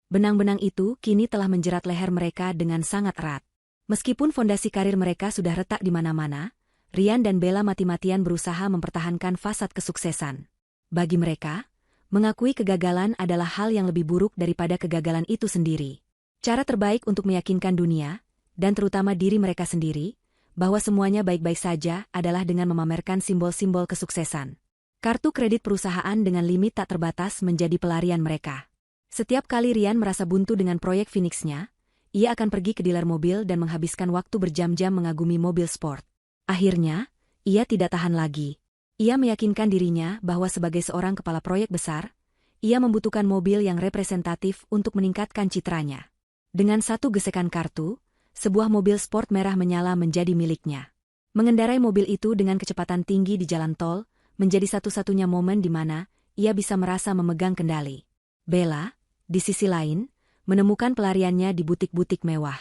Benang-benang itu kini telah menjerat leher mereka dengan sangat erat. Meskipun fondasi karir mereka sudah retak di mana-mana, Rian dan Bella mati-matian berusaha mempertahankan fasad kesuksesan. Bagi mereka, mengakui kegagalan adalah hal yang lebih buruk daripada kegagalan itu sendiri. Cara terbaik untuk meyakinkan dunia, dan terutama diri mereka sendiri, bahwa semuanya baik-baik saja adalah dengan memamerkan simbol-simbol kesuksesan. Kartu kredit perusahaan dengan limit tak terbatas menjadi pelarian mereka. Setiap kali Rian merasa buntu dengan proyek Phoenix-nya, ia akan pergi ke dealer mobil dan menghabiskan waktu berjam-jam mengagumi mobil sport. Akhirnya, ia tidak tahan lagi. Ia meyakinkan dirinya bahwa sebagai seorang kepala proyek besar, ia membutuhkan mobil yang representatif untuk meningkatkan citranya. Dengan satu gesekan kartu, sebuah mobil sport merah menyala menjadi miliknya. Mengendarai mobil itu dengan kecepatan tinggi di jalan tol, menjadi satu-satunya momen di mana ia bisa merasa memegang kendali. Bella, di sisi lain, menemukan pelariannya di butik-butik mewah.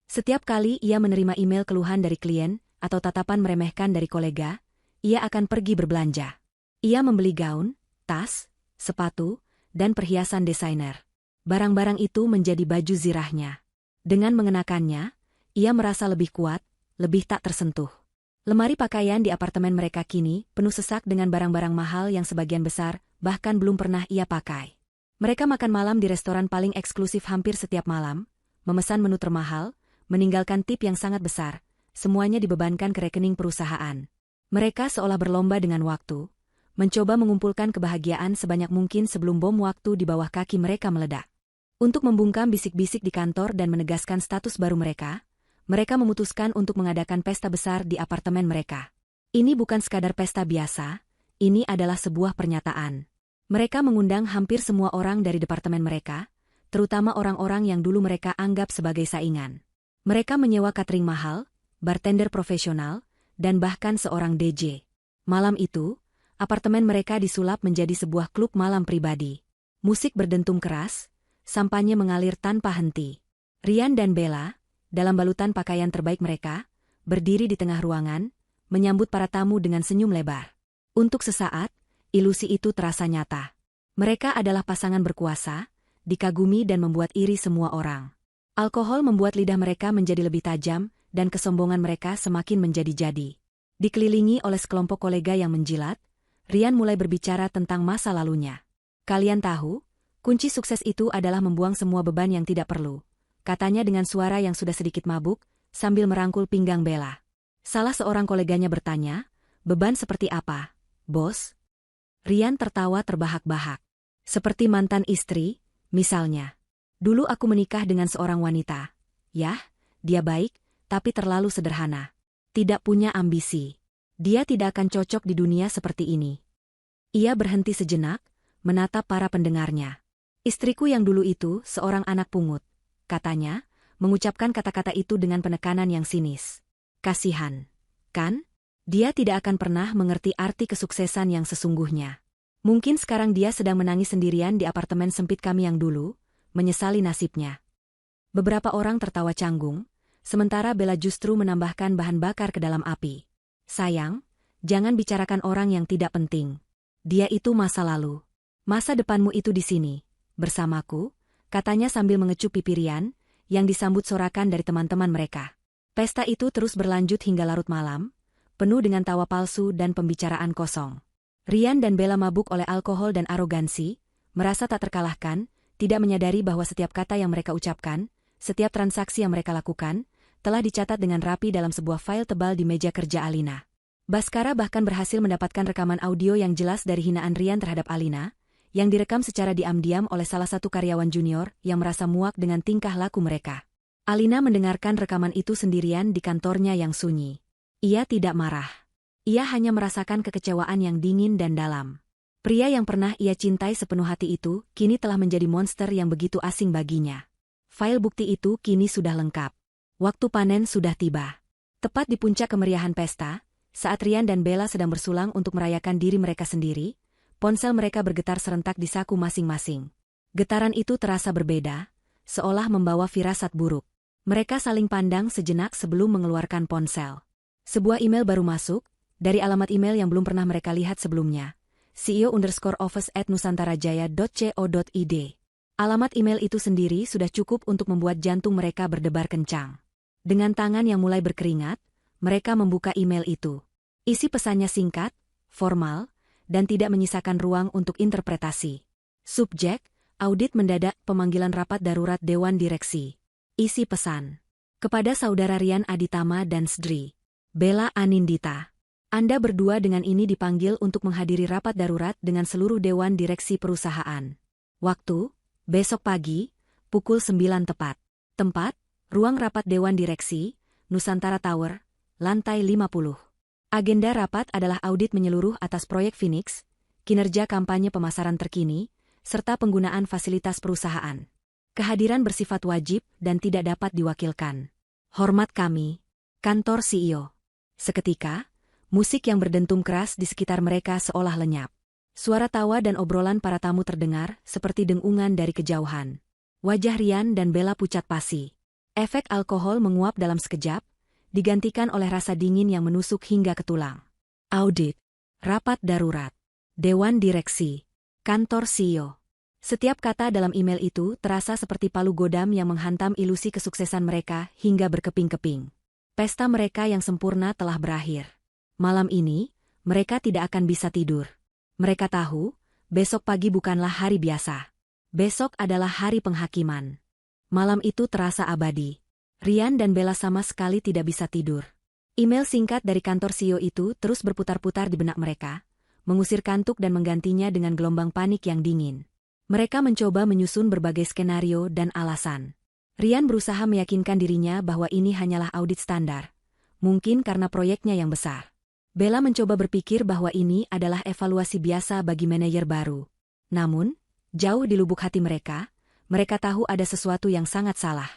Setiap kali ia menerima email keluhan dari klien atau tatapan meremehkan dari kolega, ia akan pergi berbelanja. Ia membeli gaun, tas, sepatu, dan perhiasan desainer. Barang-barang itu menjadi baju zirahnya. Dengan mengenakannya, ia merasa lebih kuat, lebih tak tersentuh. Lemari pakaian di apartemen mereka kini penuh sesak dengan barang-barang mahal yang sebagian besar bahkan belum pernah ia pakai. Mereka makan malam di restoran paling eksklusif hampir setiap malam, memesan menu termahal, meninggalkan tip yang sangat besar, semuanya dibebankan ke rekening perusahaan. Mereka seolah berlomba dengan waktu, mencoba mengumpulkan kebahagiaan sebanyak mungkin sebelum bom waktu di bawah kaki mereka meledak. Untuk membungkam bisik-bisik di kantor dan menegaskan status baru mereka memutuskan untuk mengadakan pesta besar di apartemen mereka. Ini bukan sekadar pesta biasa, ini adalah sebuah pernyataan. Mereka mengundang hampir semua orang dari departemen mereka, terutama orang-orang yang dulu mereka anggap sebagai saingan. Mereka menyewa catering mahal, bartender profesional, dan bahkan seorang DJ. Malam itu, apartemen mereka disulap menjadi sebuah klub malam pribadi. Musik berdentum keras, sampahnya mengalir tanpa henti. Rian dan Bella, dalam balutan pakaian terbaik mereka, berdiri di tengah ruangan, menyambut para tamu dengan senyum lebar. Untuk sesaat, ilusi itu terasa nyata. Mereka adalah pasangan berkuasa, dikagumi dan membuat iri semua orang. Alkohol membuat lidah mereka menjadi lebih tajam, dan kesombongan mereka semakin menjadi-jadi. Dikelilingi oleh sekelompok kolega yang menjilat, Rian mulai berbicara tentang masa lalunya. Kalian tahu, kunci sukses itu adalah membuang semua beban yang tidak perlu, katanya dengan suara yang sudah sedikit mabuk, sambil merangkul pinggang Bella. Salah seorang koleganya bertanya, beban seperti apa, bos? Rian tertawa terbahak-bahak. Seperti mantan istri, misalnya. Dulu aku menikah dengan seorang wanita. Yah, dia baik, tapi terlalu sederhana. Tidak punya ambisi. Dia tidak akan cocok di dunia seperti ini. Ia berhenti sejenak, menatap para pendengarnya. Istriku yang dulu itu seorang anak pungut, katanya, mengucapkan kata-kata itu dengan penekanan yang sinis. Kasihan. Kan? Dia tidak akan pernah mengerti arti kesuksesan yang sesungguhnya. Mungkin sekarang dia sedang menangis sendirian di apartemen sempit kami yang dulu, menyesali nasibnya. Beberapa orang tertawa canggung, sementara Bella justru menambahkan bahan bakar ke dalam api. Sayang, jangan bicarakan orang yang tidak penting. Dia itu masa lalu. Masa depanmu itu di sini, bersamaku, katanya sambil mengecup pipi Rian, yang disambut sorakan dari teman-teman mereka. Pesta itu terus berlanjut hingga larut malam, penuh dengan tawa palsu dan pembicaraan kosong. Rian dan Bella mabuk oleh alkohol dan arogansi, merasa tak terkalahkan, tidak menyadari bahwa setiap kata yang mereka ucapkan, setiap transaksi yang mereka lakukan, telah dicatat dengan rapi dalam sebuah file tebal di meja kerja Alina. Baskara bahkan berhasil mendapatkan rekaman audio yang jelas dari hinaan Rian terhadap Alina, yang direkam secara diam-diam oleh salah satu karyawan junior yang merasa muak dengan tingkah laku mereka. Alina mendengarkan rekaman itu sendirian di kantornya yang sunyi. Ia tidak marah. Ia hanya merasakan kekecewaan yang dingin dan dalam. Pria yang pernah ia cintai sepenuh hati itu, kini telah menjadi monster yang begitu asing baginya. File bukti itu kini sudah lengkap. Waktu panen sudah tiba. Tepat di puncak kemeriahan pesta, saat Rian dan Bella sedang bersulang untuk merayakan diri mereka sendiri, ponsel mereka bergetar serentak di saku masing-masing. Getaran itu terasa berbeda, seolah membawa firasat buruk. Mereka saling pandang sejenak sebelum mengeluarkan ponsel. Sebuah email baru masuk, dari alamat email yang belum pernah mereka lihat sebelumnya. ceo_office@nusantarajaya.co.id. Alamat email itu sendiri sudah cukup untuk membuat jantung mereka berdebar kencang. Dengan tangan yang mulai berkeringat, mereka membuka email itu. Isi pesannya singkat, formal, dan tidak menyisakan ruang untuk interpretasi. Subjek, audit mendadak, pemanggilan rapat darurat Dewan Direksi. Isi pesan. Kepada Saudara Rian Aditama dan Sdri Bella Anindita. Anda berdua dengan ini dipanggil untuk menghadiri rapat darurat dengan seluruh Dewan Direksi perusahaan. Waktu, besok pagi, pukul 9 tepat. Tempat, ruang rapat Dewan Direksi, Nusantara Tower, lantai 50. Agenda rapat adalah audit menyeluruh atas proyek Phoenix, kinerja kampanye pemasaran terkini, serta penggunaan fasilitas perusahaan. Kehadiran bersifat wajib dan tidak dapat diwakilkan. Hormat kami, kantor CEO. Seketika, musik yang berdentum keras di sekitar mereka seolah lenyap. Suara tawa dan obrolan para tamu terdengar seperti dengungan dari kejauhan. Wajah Rian dan Bella pucat pasi. Efek alkohol menguap dalam sekejap, digantikan oleh rasa dingin yang menusuk hingga ke tulang. Audit, rapat darurat, Dewan Direksi, kantor CEO. Setiap kata dalam email itu terasa seperti palu godam yang menghantam ilusi kesuksesan mereka hingga berkeping-keping. Pesta mereka yang sempurna telah berakhir. Malam ini, mereka tidak akan bisa tidur. Mereka tahu, besok pagi bukanlah hari biasa. Besok adalah hari penghakiman. Malam itu terasa abadi. Rian dan Bella sama sekali tidak bisa tidur. Email singkat dari kantor CEO itu terus berputar-putar di benak mereka, mengusir kantuk dan menggantinya dengan gelombang panik yang dingin. Mereka mencoba menyusun berbagai skenario dan alasan. Rian berusaha meyakinkan dirinya bahwa ini hanyalah audit standar. Mungkin karena proyeknya yang besar. Bella mencoba berpikir bahwa ini adalah evaluasi biasa bagi manajer baru. Namun, jauh di lubuk hati mereka tahu ada sesuatu yang sangat salah.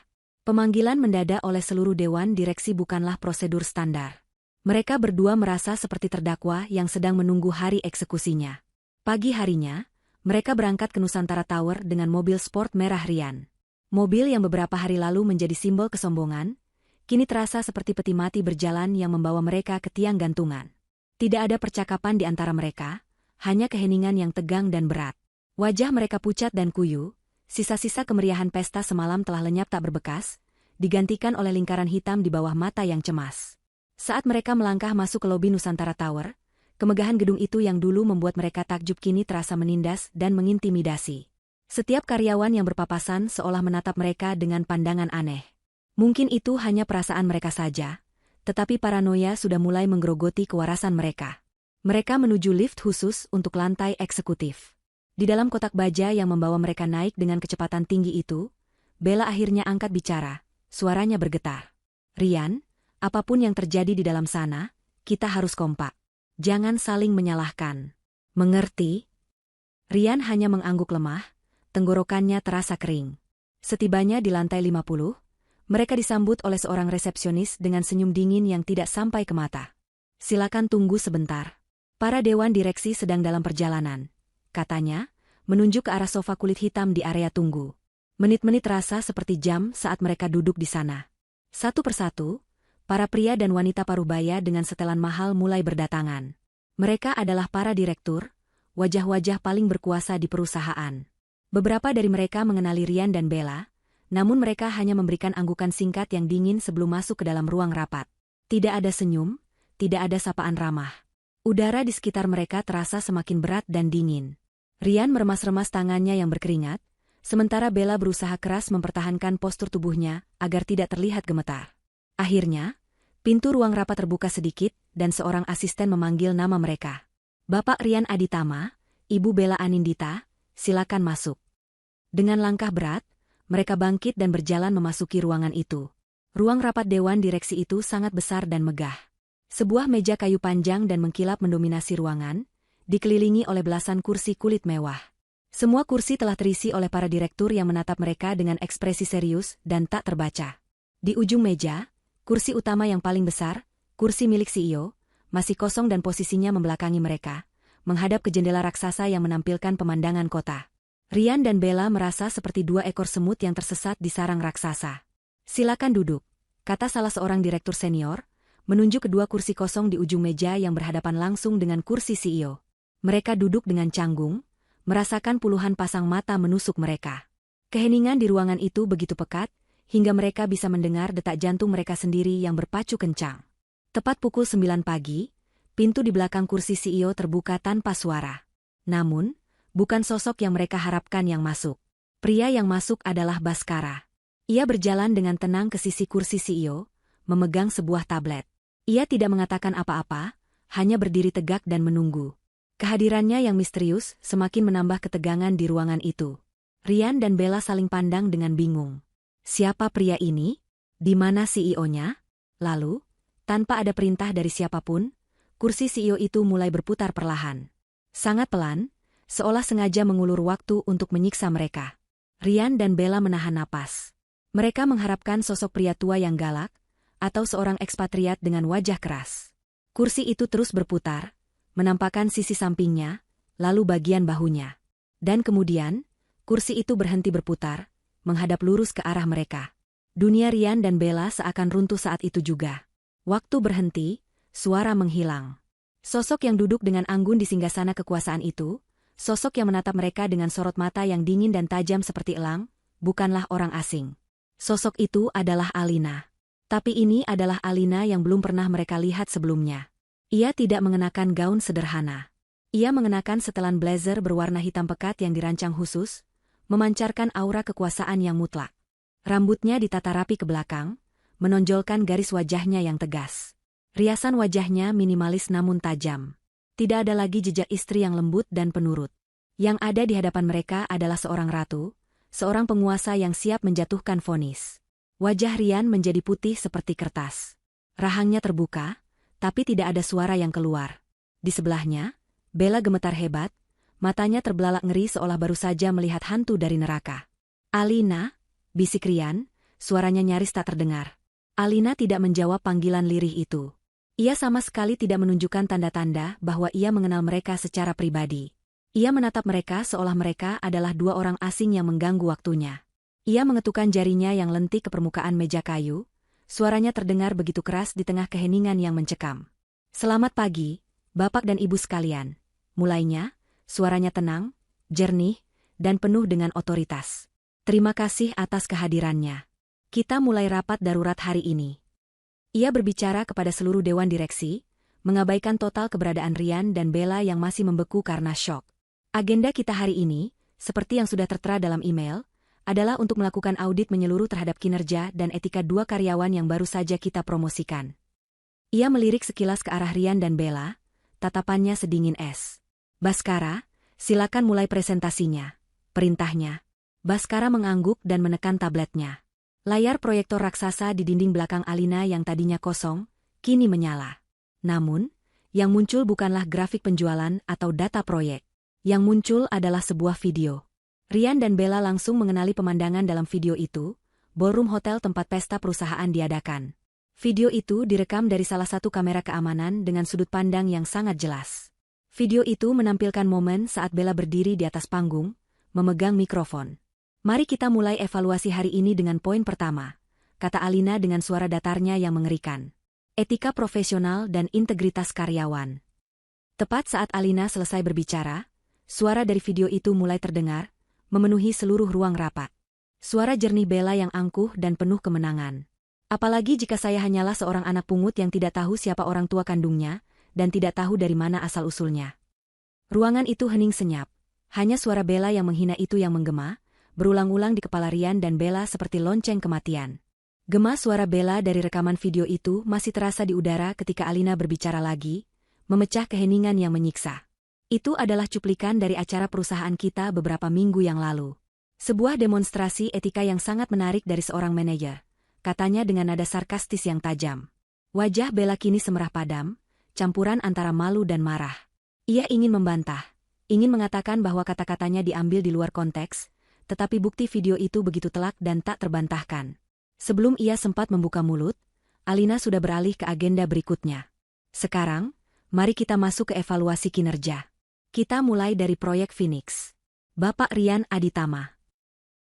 Pemanggilan mendadak oleh seluruh Dewan Direksi bukanlah prosedur standar. Mereka berdua merasa seperti terdakwa yang sedang menunggu hari eksekusinya. Pagi harinya, mereka berangkat ke Nusantara Tower dengan mobil sport merah Rian. Mobil yang beberapa hari lalu menjadi simbol kesombongan, kini terasa seperti peti mati berjalan yang membawa mereka ke tiang gantungan. Tidak ada percakapan di antara mereka, hanya keheningan yang tegang dan berat. Wajah mereka pucat dan kuyu, sisa-sisa kemeriahan pesta semalam telah lenyap tak berbekas, digantikan oleh lingkaran hitam di bawah mata yang cemas. Saat mereka melangkah masuk ke lobi Nusantara Tower, kemegahan gedung itu yang dulu membuat mereka takjub kini terasa menindas dan mengintimidasi. Setiap karyawan yang berpapasan seolah menatap mereka dengan pandangan aneh. Mungkin itu hanya perasaan mereka saja, tetapi paranoia sudah mulai menggerogoti kewarasan mereka. Mereka menuju lift khusus untuk lantai eksekutif. Di dalam kotak baja yang membawa mereka naik dengan kecepatan tinggi itu, Bella akhirnya angkat bicara, suaranya bergetar. Rian, apapun yang terjadi di dalam sana, kita harus kompak. Jangan saling menyalahkan. Mengerti? Rian hanya mengangguk lemah, tenggorokannya terasa kering. Setibanya di lantai 50, Mereka disambut oleh seorang resepsionis dengan senyum dingin yang tidak sampai ke mata. "Silakan tunggu sebentar. Para dewan direksi sedang dalam perjalanan," katanya, menunjuk ke arah sofa kulit hitam di area tunggu. Menit-menit terasa seperti jam saat mereka duduk di sana. Satu persatu, para pria dan wanita parubaya dengan setelan mahal mulai berdatangan. Mereka adalah para direktur, wajah-wajah paling berkuasa di perusahaan. Beberapa dari mereka mengenali Ryan dan Bella, namun mereka hanya memberikan anggukan singkat yang dingin sebelum masuk ke dalam ruang rapat. Tidak ada senyum, tidak ada sapaan ramah. Udara di sekitar mereka terasa semakin berat dan dingin. Ryan meremas-remas tangannya yang berkeringat, sementara Bella berusaha keras mempertahankan postur tubuhnya agar tidak terlihat gemetar. Akhirnya, pintu ruang rapat terbuka sedikit dan seorang asisten memanggil nama mereka. "Bapak Ryan Aditama, Ibu Bella Anindita, silakan masuk." Dengan langkah berat, mereka bangkit dan berjalan memasuki ruangan itu. Ruang rapat dewan direksi itu sangat besar dan megah. Sebuah meja kayu panjang dan mengkilap mendominasi ruangan, dikelilingi oleh belasan kursi kulit mewah. Semua kursi telah terisi oleh para direktur yang menatap mereka dengan ekspresi serius dan tak terbaca. Di ujung meja, kursi utama yang paling besar, kursi milik CEO, masih kosong dan posisinya membelakangi mereka, menghadap ke jendela raksasa yang menampilkan pemandangan kota. Ryan dan Bella merasa seperti dua ekor semut yang tersesat di sarang raksasa. "Silakan duduk," kata salah seorang direktur senior, menunjuk kedua kursi kosong di ujung meja yang berhadapan langsung dengan kursi CEO. Mereka duduk dengan canggung, merasakan puluhan pasang mata menusuk mereka. Keheningan di ruangan itu begitu pekat, hingga mereka bisa mendengar detak jantung mereka sendiri yang berpacu kencang. Tepat pukul 9 pagi, pintu di belakang kursi CEO terbuka tanpa suara. Namun, bukan sosok yang mereka harapkan yang masuk. Pria yang masuk adalah Bhaskara. Ia berjalan dengan tenang ke sisi kursi CEO, memegang sebuah tablet. Ia tidak mengatakan apa-apa, hanya berdiri tegak dan menunggu. Kehadirannya yang misterius semakin menambah ketegangan di ruangan itu. Ryan dan Bella saling pandang dengan bingung. Siapa pria ini? Di mana CEO-nya? Lalu, tanpa ada perintah dari siapapun, kursi CEO itu mulai berputar perlahan. Sangat pelan, seolah sengaja mengulur waktu untuk menyiksa mereka. Ryan dan Bella menahan napas. Mereka mengharapkan sosok pria tua yang galak, atau seorang ekspatriat dengan wajah keras. Kursi itu terus berputar, menampakkan sisi sampingnya, lalu bagian bahunya. Dan kemudian, kursi itu berhenti berputar, menghadap lurus ke arah mereka. Dunia Ryan dan Bella seakan runtuh saat itu juga. Waktu berhenti, suara menghilang. Sosok yang duduk dengan anggun di singgasana kekuasaan itu, sosok yang menatap mereka dengan sorot mata yang dingin dan tajam seperti elang, bukanlah orang asing. Sosok itu adalah Alina. Tapi ini adalah Alina yang belum pernah mereka lihat sebelumnya. Ia tidak mengenakan gaun sederhana. Ia mengenakan setelan blazer berwarna hitam pekat yang dirancang khusus, memancarkan aura kekuasaan yang mutlak. Rambutnya ditata rapi ke belakang, menonjolkan garis wajahnya yang tegas. Riasan wajahnya minimalis namun tajam. Tidak ada lagi jejak istri yang lembut dan penurut. Yang ada di hadapan mereka adalah seorang ratu, seorang penguasa yang siap menjatuhkan vonis. Wajah Ryan menjadi putih seperti kertas. Rahangnya terbuka, tapi tidak ada suara yang keluar. Di sebelahnya, Bella gemetar hebat, matanya terbelalak ngeri seolah baru saja melihat hantu dari neraka. "Alina," bisik Ryan, suaranya nyaris tak terdengar. Alina tidak menjawab panggilan lirih itu. Ia sama sekali tidak menunjukkan tanda-tanda bahwa ia mengenal mereka secara pribadi. Ia menatap mereka seolah mereka adalah dua orang asing yang mengganggu waktunya. Ia mengetukkan jarinya yang lentik ke permukaan meja kayu, suaranya terdengar begitu keras di tengah keheningan yang mencekam. "Selamat pagi, Bapak dan Ibu sekalian." Mulainya, suaranya tenang, jernih, dan penuh dengan otoritas. "Terima kasih atas kehadirannya. Kita mulai rapat darurat hari ini." Ia berbicara kepada seluruh dewan direksi, mengabaikan total keberadaan Ryan dan Bella yang masih membeku karena syok. "Agenda kita hari ini, seperti yang sudah tertera dalam email, adalah untuk melakukan audit menyeluruh terhadap kinerja dan etika dua karyawan yang baru saja kita promosikan." Ia melirik sekilas ke arah Ryan dan Bella, tatapannya sedingin es. "Bhaskara, silakan mulai presentasinya," perintahnya. Bhaskara mengangguk dan menekan tabletnya. Layar proyektor raksasa di dinding belakang Alina yang tadinya kosong, kini menyala. Namun, yang muncul bukanlah grafik penjualan atau data proyek. Yang muncul adalah sebuah video. Ryan dan Bella langsung mengenali pemandangan dalam video itu, ballroom hotel tempat pesta perusahaan diadakan. Video itu direkam dari salah satu kamera keamanan dengan sudut pandang yang sangat jelas. Video itu menampilkan momen saat Bella berdiri di atas panggung, memegang mikrofon. Mari kita mulai evaluasi hari ini dengan poin pertama, kata Alina dengan suara datarnya yang mengerikan. Etika profesional dan integritas karyawan. Tepat saat Alina selesai berbicara, suara dari video itu mulai terdengar, memenuhi seluruh ruang rapat. Suara jernih Bella yang angkuh dan penuh kemenangan. Apalagi jika saya hanyalah seorang anak pungut yang tidak tahu siapa orang tua kandungnya, dan tidak tahu dari mana asal-usulnya. Ruangan itu hening senyap. Hanya suara Bella yang menghina itu yang menggema, berulang-ulang di kepala Rian dan Bella seperti lonceng kematian. Gema suara Bella dari rekaman video itu masih terasa di udara ketika Alina berbicara lagi, memecah keheningan yang menyiksa. Itu adalah cuplikan dari acara perusahaan kita beberapa minggu yang lalu. Sebuah demonstrasi etika yang sangat menarik dari seorang manajer, katanya dengan nada sarkastis yang tajam. Wajah Bella kini semerah padam, campuran antara malu dan marah. Ia ingin membantah, ingin mengatakan bahwa kata-katanya diambil di luar konteks, tetapi bukti video itu begitu telak dan tak terbantahkan. Sebelum ia sempat membuka mulut, Alina sudah beralih ke agenda berikutnya. Sekarang, mari kita masuk ke evaluasi kinerja. Kita mulai dari proyek Phoenix. Bapak Rian Aditama.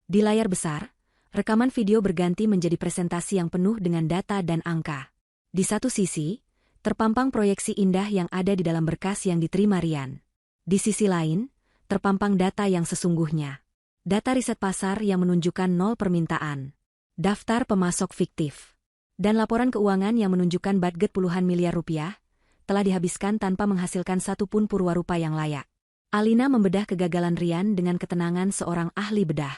Di layar besar, rekaman video berganti menjadi presentasi yang penuh dengan data dan angka. Di satu sisi, terpampang proyeksi indah yang ada di dalam berkas yang diterima Rian. Di sisi lain, terpampang data yang sesungguhnya. Data riset pasar yang menunjukkan 0 permintaan. Daftar pemasok fiktif. Dan laporan keuangan yang menunjukkan budget puluhan miliar rupiah, telah dihabiskan tanpa menghasilkan satu pun purwarupa yang layak. Alina membedah kegagalan Rian dengan ketenangan seorang ahli bedah.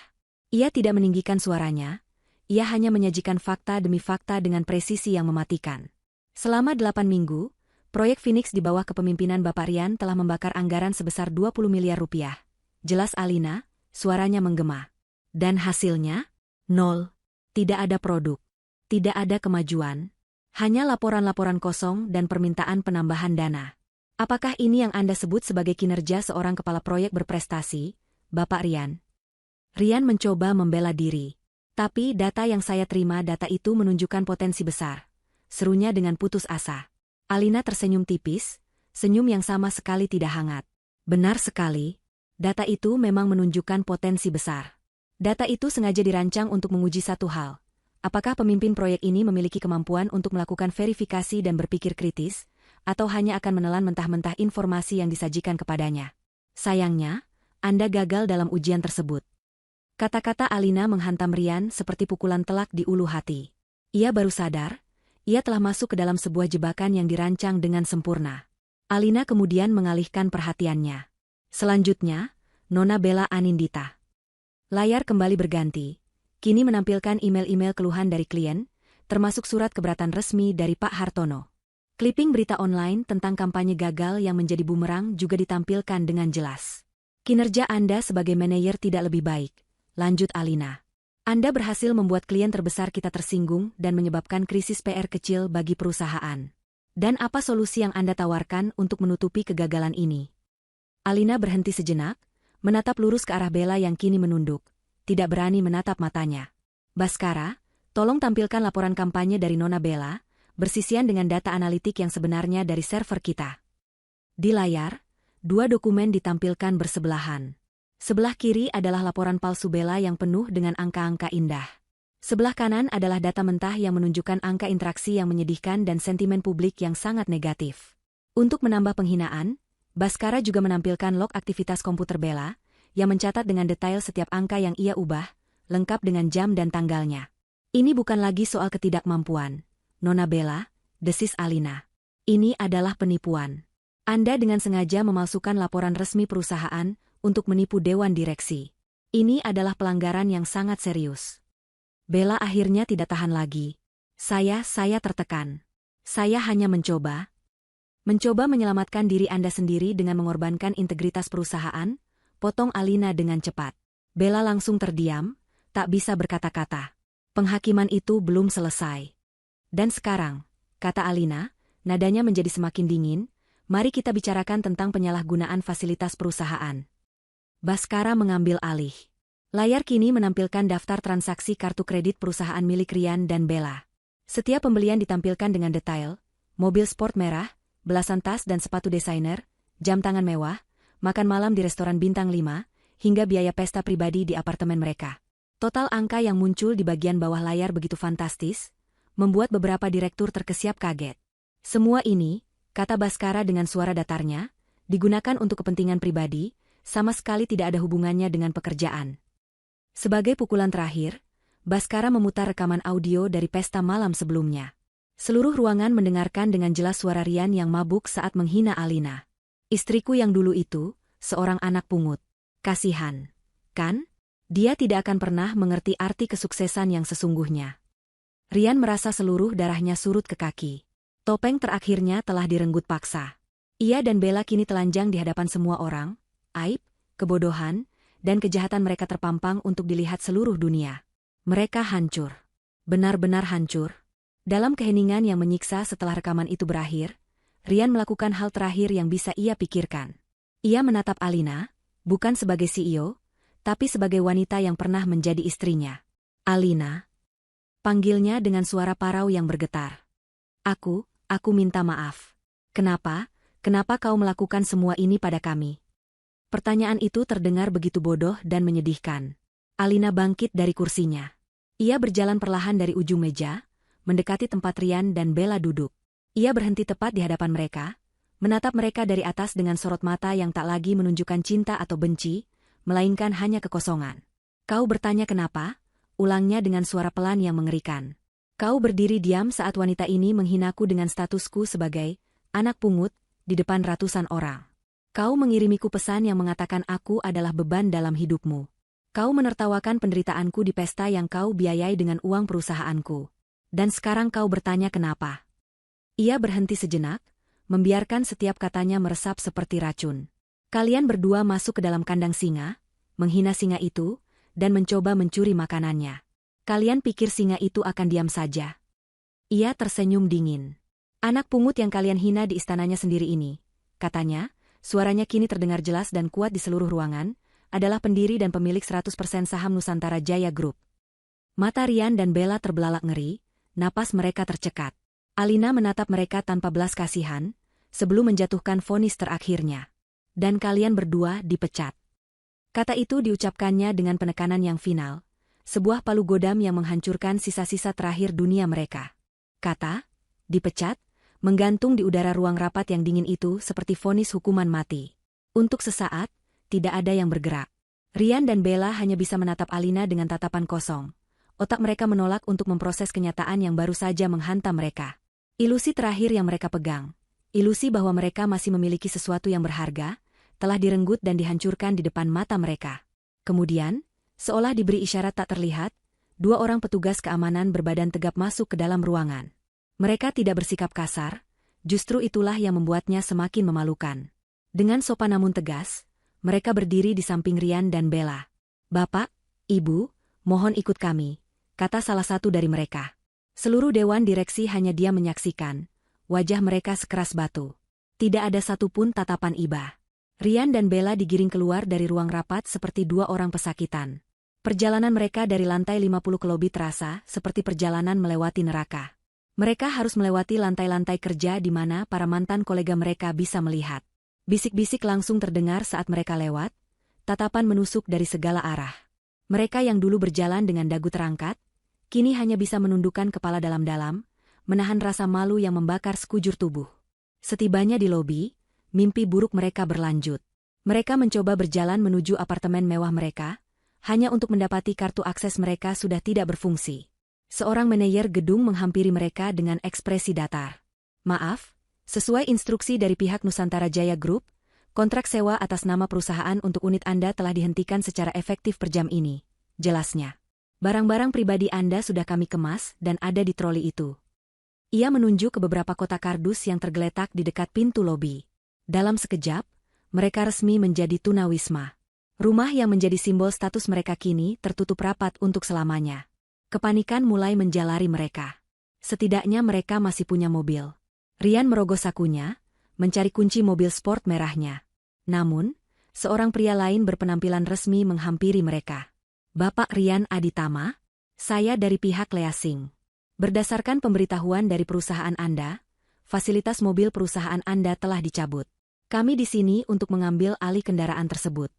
Ia tidak meninggikan suaranya, ia hanya menyajikan fakta demi fakta dengan presisi yang mematikan. Selama 8 minggu, proyek Phoenix di bawah kepemimpinan Bapak Rian telah membakar anggaran sebesar 20 miliar rupiah. Jelas Alina, suaranya menggema. Dan hasilnya? 0. Tidak ada produk. Tidak ada kemajuan. Hanya laporan-laporan kosong dan permintaan penambahan dana. Apakah ini yang Anda sebut sebagai kinerja seorang kepala proyek berprestasi, Bapak Rian? Rian mencoba membela diri. Tapi data yang saya terima data itu menunjukkan potensi besar. Serunya dengan putus asa. Alina tersenyum tipis, senyum yang sama sekali tidak hangat. Benar sekali, data itu memang menunjukkan potensi besar. Data itu sengaja dirancang untuk menguji satu hal. Apakah pemimpin proyek ini memiliki kemampuan untuk melakukan verifikasi dan berpikir kritis, atau hanya akan menelan mentah-mentah informasi yang disajikan kepadanya? Sayangnya, Anda gagal dalam ujian tersebut. Kata-kata Alina menghantam Rian seperti pukulan telak di ulu hati. Ia baru sadar, ia telah masuk ke dalam sebuah jebakan yang dirancang dengan sempurna. Alina kemudian mengalihkan perhatiannya. Selanjutnya, Nona Bella Anindita. Layar kembali berganti, kini menampilkan email-email keluhan dari klien, termasuk surat keberatan resmi dari Pak Hartono. Clipping berita online tentang kampanye gagal yang menjadi bumerang juga ditampilkan dengan jelas. Kinerja Anda sebagai manajer tidak lebih baik. Lanjut Alina. Anda berhasil membuat klien terbesar kita tersinggung dan menyebabkan krisis PR kecil bagi perusahaan. Dan apa solusi yang Anda tawarkan untuk menutupi kegagalan ini? Alina berhenti sejenak, menatap lurus ke arah Bella yang kini menunduk, tidak berani menatap matanya. Baskara, tolong tampilkan laporan kampanye dari Nona Bella, bersisian dengan data analitik yang sebenarnya dari server kita. Di layar, 2 dokumen ditampilkan bersebelahan. Sebelah kiri adalah laporan palsu Bella yang penuh dengan angka-angka indah. Sebelah kanan adalah data mentah yang menunjukkan angka interaksi yang menyedihkan dan sentimen publik yang sangat negatif. Untuk menambah penghinaan, Baskara juga menampilkan log aktivitas komputer Bella, yang mencatat dengan detail setiap angka yang ia ubah, lengkap dengan jam dan tanggalnya. Ini bukan lagi soal ketidakmampuan, Nona Bella, desis Alina. Ini adalah penipuan. Anda dengan sengaja memalsukan laporan resmi perusahaan, untuk menipu dewan direksi. Ini adalah pelanggaran yang sangat serius. Bella akhirnya tidak tahan lagi. Saya tertekan. Saya hanya mencoba menyelamatkan diri Anda sendiri dengan mengorbankan integritas perusahaan, potong Alina dengan cepat. Bella langsung terdiam, tak bisa berkata-kata. Penghakiman itu belum selesai. Dan sekarang, kata Alina, nadanya menjadi semakin dingin, mari kita bicarakan tentang penyalahgunaan fasilitas perusahaan. Baskara mengambil alih. Layar kini menampilkan daftar transaksi kartu kredit perusahaan milik Rian dan Bella. Setiap pembelian ditampilkan dengan detail, mobil sport merah, belasan tas dan sepatu desainer, jam tangan mewah, makan malam di restoran bintang 5, hingga biaya pesta pribadi di apartemen mereka. Total angka yang muncul di bagian bawah layar begitu fantastis, membuat beberapa direktur terkesiap kaget. Semua ini, kata Baskara dengan suara datarnya, digunakan untuk kepentingan pribadi, sama sekali tidak ada hubungannya dengan pekerjaan. Sebagai pukulan terakhir, Baskara memutar rekaman audio dari pesta malam sebelumnya. Seluruh ruangan mendengarkan dengan jelas suara Rian yang mabuk saat menghina Alina. Istriku yang dulu itu, seorang anak pungut. Kasihan. Kan? Dia tidak akan pernah mengerti arti kesuksesan yang sesungguhnya. Rian merasa seluruh darahnya surut ke kaki. Topeng terakhirnya telah direnggut paksa. Ia dan Bella kini telanjang di hadapan semua orang. Aib, kebodohan, dan kejahatan mereka terpampang untuk dilihat seluruh dunia. Mereka hancur. Benar-benar hancur. Dalam keheningan yang menyiksa setelah rekaman itu berakhir, Rian melakukan hal terakhir yang bisa ia pikirkan. Ia menatap Alina, bukan sebagai CEO, tapi sebagai wanita yang pernah menjadi istrinya. Alina. Panggilnya dengan suara parau yang bergetar. Aku minta maaf. Kenapa kau melakukan semua ini pada kami? Pertanyaan itu terdengar begitu bodoh dan menyedihkan. Alina bangkit dari kursinya. Ia berjalan perlahan dari ujung meja, mendekati tempat Rian dan Bella duduk. Ia berhenti tepat di hadapan mereka, menatap mereka dari atas dengan sorot mata yang tak lagi menunjukkan cinta atau benci, melainkan hanya kekosongan. Kau bertanya kenapa? Ulangnya dengan suara pelan yang mengerikan. Kau berdiri diam saat wanita ini menghinaku dengan statusku sebagai anak pungut di depan ratusan orang. Kau mengirimiku pesan yang mengatakan aku adalah beban dalam hidupmu. Kau menertawakan penderitaanku di pesta yang kau biayai dengan uang perusahaanku. Dan sekarang kau bertanya kenapa? Ia berhenti sejenak, membiarkan setiap katanya meresap seperti racun. Kalian berdua masuk ke dalam kandang singa, menghina singa itu, dan mencoba mencuri makanannya. Kalian pikir singa itu akan diam saja? Ia tersenyum dingin. Anak pungut yang kalian hina di istananya sendiri ini, katanya, suaranya kini terdengar jelas dan kuat di seluruh ruangan, adalah pendiri dan pemilik 100% saham Nusantara Jaya Group. Mata Rian dan Bella terbelalak ngeri, napas mereka tercekat. Alina menatap mereka tanpa belas kasihan, sebelum menjatuhkan vonis terakhirnya. Dan kalian berdua dipecat. Kata itu diucapkannya dengan penekanan yang final, sebuah palu godam yang menghancurkan sisa-sisa terakhir dunia mereka. Kata, dipecat, menggantung di udara ruang rapat yang dingin itu seperti vonis hukuman mati. Untuk sesaat, tidak ada yang bergerak. Rian dan Bella hanya bisa menatap Alina dengan tatapan kosong. Otak mereka menolak untuk memproses kenyataan yang baru saja menghantam mereka. Ilusi terakhir yang mereka pegang, ilusi bahwa mereka masih memiliki sesuatu yang berharga, telah direnggut dan dihancurkan di depan mata mereka. Kemudian, seolah diberi isyarat tak terlihat, dua orang petugas keamanan berbadan tegap masuk ke dalam ruangan. Mereka tidak bersikap kasar, justru itulah yang membuatnya semakin memalukan. Dengan sopan namun tegas, mereka berdiri di samping Rian dan Bella. Bapak, Ibu, mohon ikut kami, kata salah satu dari mereka. Seluruh dewan direksi hanya diam menyaksikan, wajah mereka sekeras batu. Tidak ada satupun tatapan iba. Rian dan Bella digiring keluar dari ruang rapat seperti dua orang pesakitan. Perjalanan mereka dari lantai 50 ke lobi terasa seperti perjalanan melewati neraka. Mereka harus melewati lantai-lantai kerja di mana para mantan kolega mereka bisa melihat. Bisik-bisik langsung terdengar saat mereka lewat, tatapan menusuk dari segala arah. Mereka yang dulu berjalan dengan dagu terangkat, kini hanya bisa menundukkan kepala dalam-dalam, menahan rasa malu yang membakar sekujur tubuh. Setibanya di lobi, mimpi buruk mereka berlanjut. Mereka mencoba berjalan menuju apartemen mewah mereka, hanya untuk mendapati kartu akses mereka sudah tidak berfungsi. Seorang manajer gedung menghampiri mereka dengan ekspresi datar. Maaf, sesuai instruksi dari pihak Nusantara Jaya Group, kontrak sewa atas nama perusahaan untuk unit Anda telah dihentikan secara efektif per jam ini, jelasnya. Barang-barang pribadi Anda sudah kami kemas dan ada di troli itu. Ia menunjuk ke beberapa kotak kardus yang tergeletak di dekat pintu lobi. Dalam sekejap, mereka resmi menjadi tunawisma. Rumah yang menjadi simbol status mereka kini tertutup rapat untuk selamanya. Kepanikan mulai menjalari mereka. Setidaknya mereka masih punya mobil. Rian merogoh sakunya, mencari kunci mobil sport merahnya. Namun, seorang pria lain berpenampilan resmi menghampiri mereka. Bapak Rian Aditama, saya dari pihak Leasing. Berdasarkan pemberitahuan dari perusahaan Anda, fasilitas mobil perusahaan Anda telah dicabut. Kami di sini untuk mengambil alih kendaraan tersebut.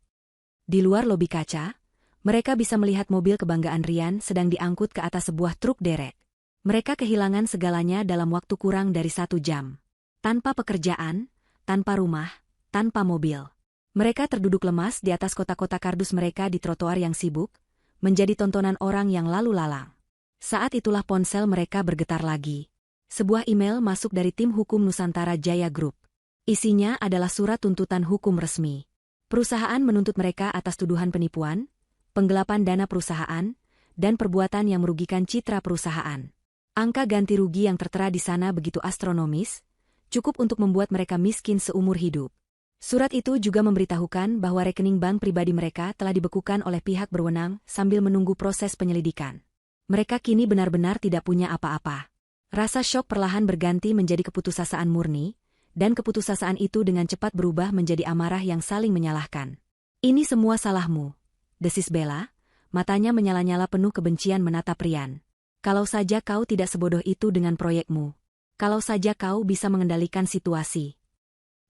Di luar lobi kaca, mereka bisa melihat mobil kebanggaan Rian sedang diangkut ke atas sebuah truk derek. Mereka kehilangan segalanya dalam waktu kurang dari 1 jam. Tanpa pekerjaan, tanpa rumah, tanpa mobil. Mereka terduduk lemas di atas kotak-kotak kardus mereka di trotoar yang sibuk, menjadi tontonan orang yang lalu lalang. Saat itulah ponsel mereka bergetar lagi. Sebuah email masuk dari tim hukum Nusantara Jaya Group. Isinya adalah surat tuntutan hukum resmi. Perusahaan menuntut mereka atas tuduhan penipuan, penggelapan dana perusahaan, dan perbuatan yang merugikan citra perusahaan. Angka ganti rugi yang tertera di sana begitu astronomis, cukup untuk membuat mereka miskin seumur hidup. Surat itu juga memberitahukan bahwa rekening bank pribadi mereka telah dibekukan oleh pihak berwenang sambil menunggu proses penyelidikan. Mereka kini benar-benar tidak punya apa-apa. Rasa syok perlahan berganti menjadi keputusasaan murni, dan keputusasaan itu dengan cepat berubah menjadi amarah yang saling menyalahkan. Ini semua salahmu, desis Bella, matanya menyala-nyala penuh kebencian menatap Rian. Kalau saja kau tidak sebodoh itu dengan proyekmu. Kalau saja kau bisa mengendalikan situasi.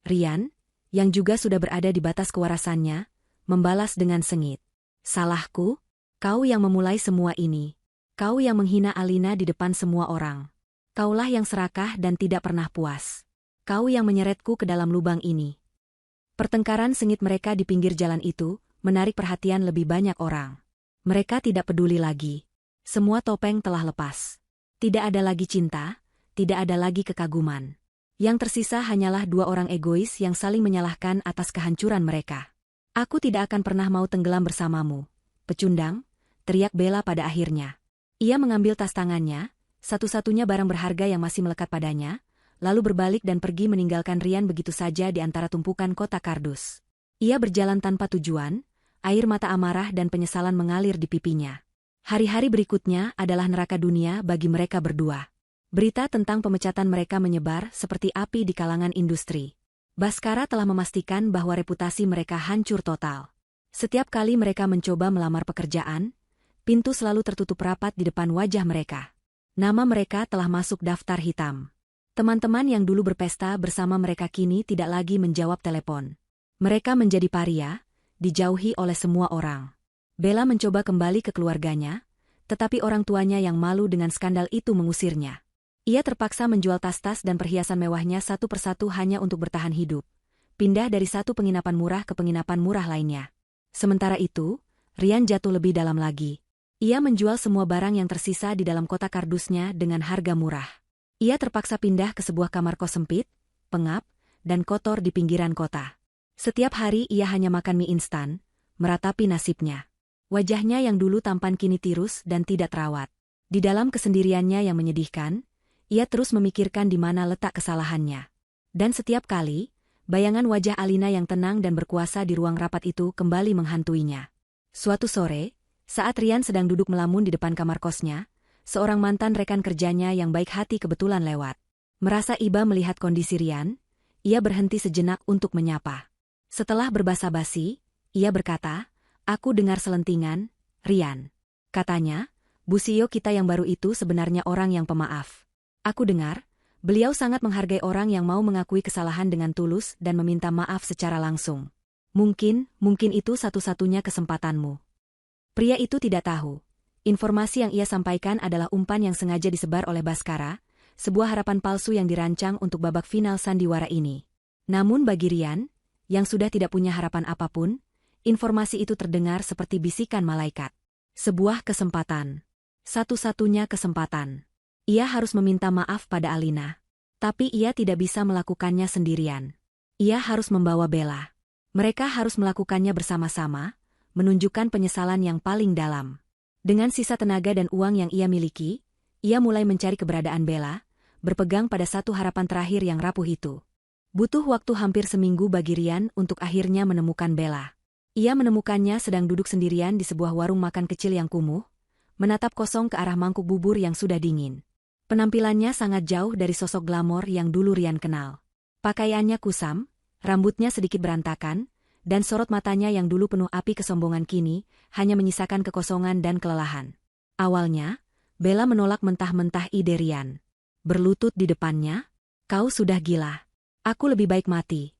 Rian, yang juga sudah berada di batas kewarasannya, membalas dengan sengit. Salahku? Kau yang memulai semua ini. Kau yang menghina Alina di depan semua orang. Kaulah yang serakah dan tidak pernah puas. Kau yang menyeretku ke dalam lubang ini. Pertengkaran sengit mereka di pinggir jalan itu menarik perhatian lebih banyak orang. Mereka tidak peduli lagi. Semua topeng telah lepas. Tidak ada lagi cinta, tidak ada lagi kekaguman. Yang tersisa hanyalah 2 orang egois yang saling menyalahkan atas kehancuran mereka. Aku tidak akan pernah mau tenggelam bersamamu, pecundang, teriak Bella pada akhirnya. Ia mengambil tas tangannya, satu-satunya barang berharga yang masih melekat padanya, lalu berbalik dan pergi meninggalkan Rian begitu saja di antara tumpukan kotak kardus. Ia berjalan tanpa tujuan, air mata amarah dan penyesalan mengalir di pipinya. Hari-hari berikutnya adalah neraka dunia bagi mereka berdua. Berita tentang pemecatan mereka menyebar seperti api di kalangan industri. Baskara telah memastikan bahwa reputasi mereka hancur total. Setiap kali mereka mencoba melamar pekerjaan, pintu selalu tertutup rapat di depan wajah mereka. Nama mereka telah masuk daftar hitam. Teman-teman yang dulu berpesta bersama mereka kini tidak lagi menjawab telepon. Mereka menjadi paria, dijauhi oleh semua orang. Bella mencoba kembali ke keluarganya, tetapi orang tuanya yang malu dengan skandal itu mengusirnya. Ia terpaksa menjual tas-tas dan perhiasan mewahnya satu persatu hanya untuk bertahan hidup. Pindah dari satu penginapan murah ke penginapan murah lainnya. Sementara itu, Rian jatuh lebih dalam lagi. Ia menjual semua barang yang tersisa di dalam kotak kardusnya dengan harga murah. Ia terpaksa pindah ke sebuah kamar kos sempit, pengap, dan kotor di pinggiran kota. Setiap hari ia hanya makan mie instan, meratapi nasibnya. Wajahnya yang dulu tampan kini tirus dan tidak terawat. Di dalam kesendiriannya yang menyedihkan, ia terus memikirkan di mana letak kesalahannya. Dan setiap kali, bayangan wajah Alina yang tenang dan berkuasa di ruang rapat itu kembali menghantuinya. Suatu sore, saat Rian sedang duduk melamun di depan kamar kosnya, seorang mantan rekan kerjanya yang baik hati kebetulan lewat. Merasa iba melihat kondisi Rian, ia berhenti sejenak untuk menyapa. Setelah berbasa-basi, ia berkata, "Aku dengar selentingan, Rian." Katanya, "Bu CEO kita yang baru itu sebenarnya orang yang pemaaf. Aku dengar, beliau sangat menghargai orang yang mau mengakui kesalahan dengan tulus dan meminta maaf secara langsung. Mungkin itu satu-satunya kesempatanmu." Pria itu tidak tahu. Informasi yang ia sampaikan adalah umpan yang sengaja disebar oleh Baskara, sebuah harapan palsu yang dirancang untuk babak final sandiwara ini. Namun bagi Rian, yang sudah tidak punya harapan apapun, informasi itu terdengar seperti bisikan malaikat. Sebuah kesempatan. Satu-satunya kesempatan. Ia harus meminta maaf pada Alina. Tapi ia tidak bisa melakukannya sendirian. Ia harus membawa Bella. Mereka harus melakukannya bersama-sama, menunjukkan penyesalan yang paling dalam. Dengan sisa tenaga dan uang yang ia miliki, ia mulai mencari keberadaan Bella, berpegang pada satu harapan terakhir yang rapuh itu. Butuh waktu hampir seminggu bagi Rian untuk akhirnya menemukan Bella. Ia menemukannya sedang duduk sendirian di sebuah warung makan kecil yang kumuh, menatap kosong ke arah mangkuk bubur yang sudah dingin. Penampilannya sangat jauh dari sosok glamor yang dulu Rian kenal. Pakaiannya kusam, rambutnya sedikit berantakan, Dan sorot matanya yang dulu penuh api kesombongan kini, hanya menyisakan kekosongan dan kelelahan. Awalnya, Bella menolak mentah-mentah ide Rian. Berlutut di depannya, "Kau sudah gila. Aku lebih baik mati."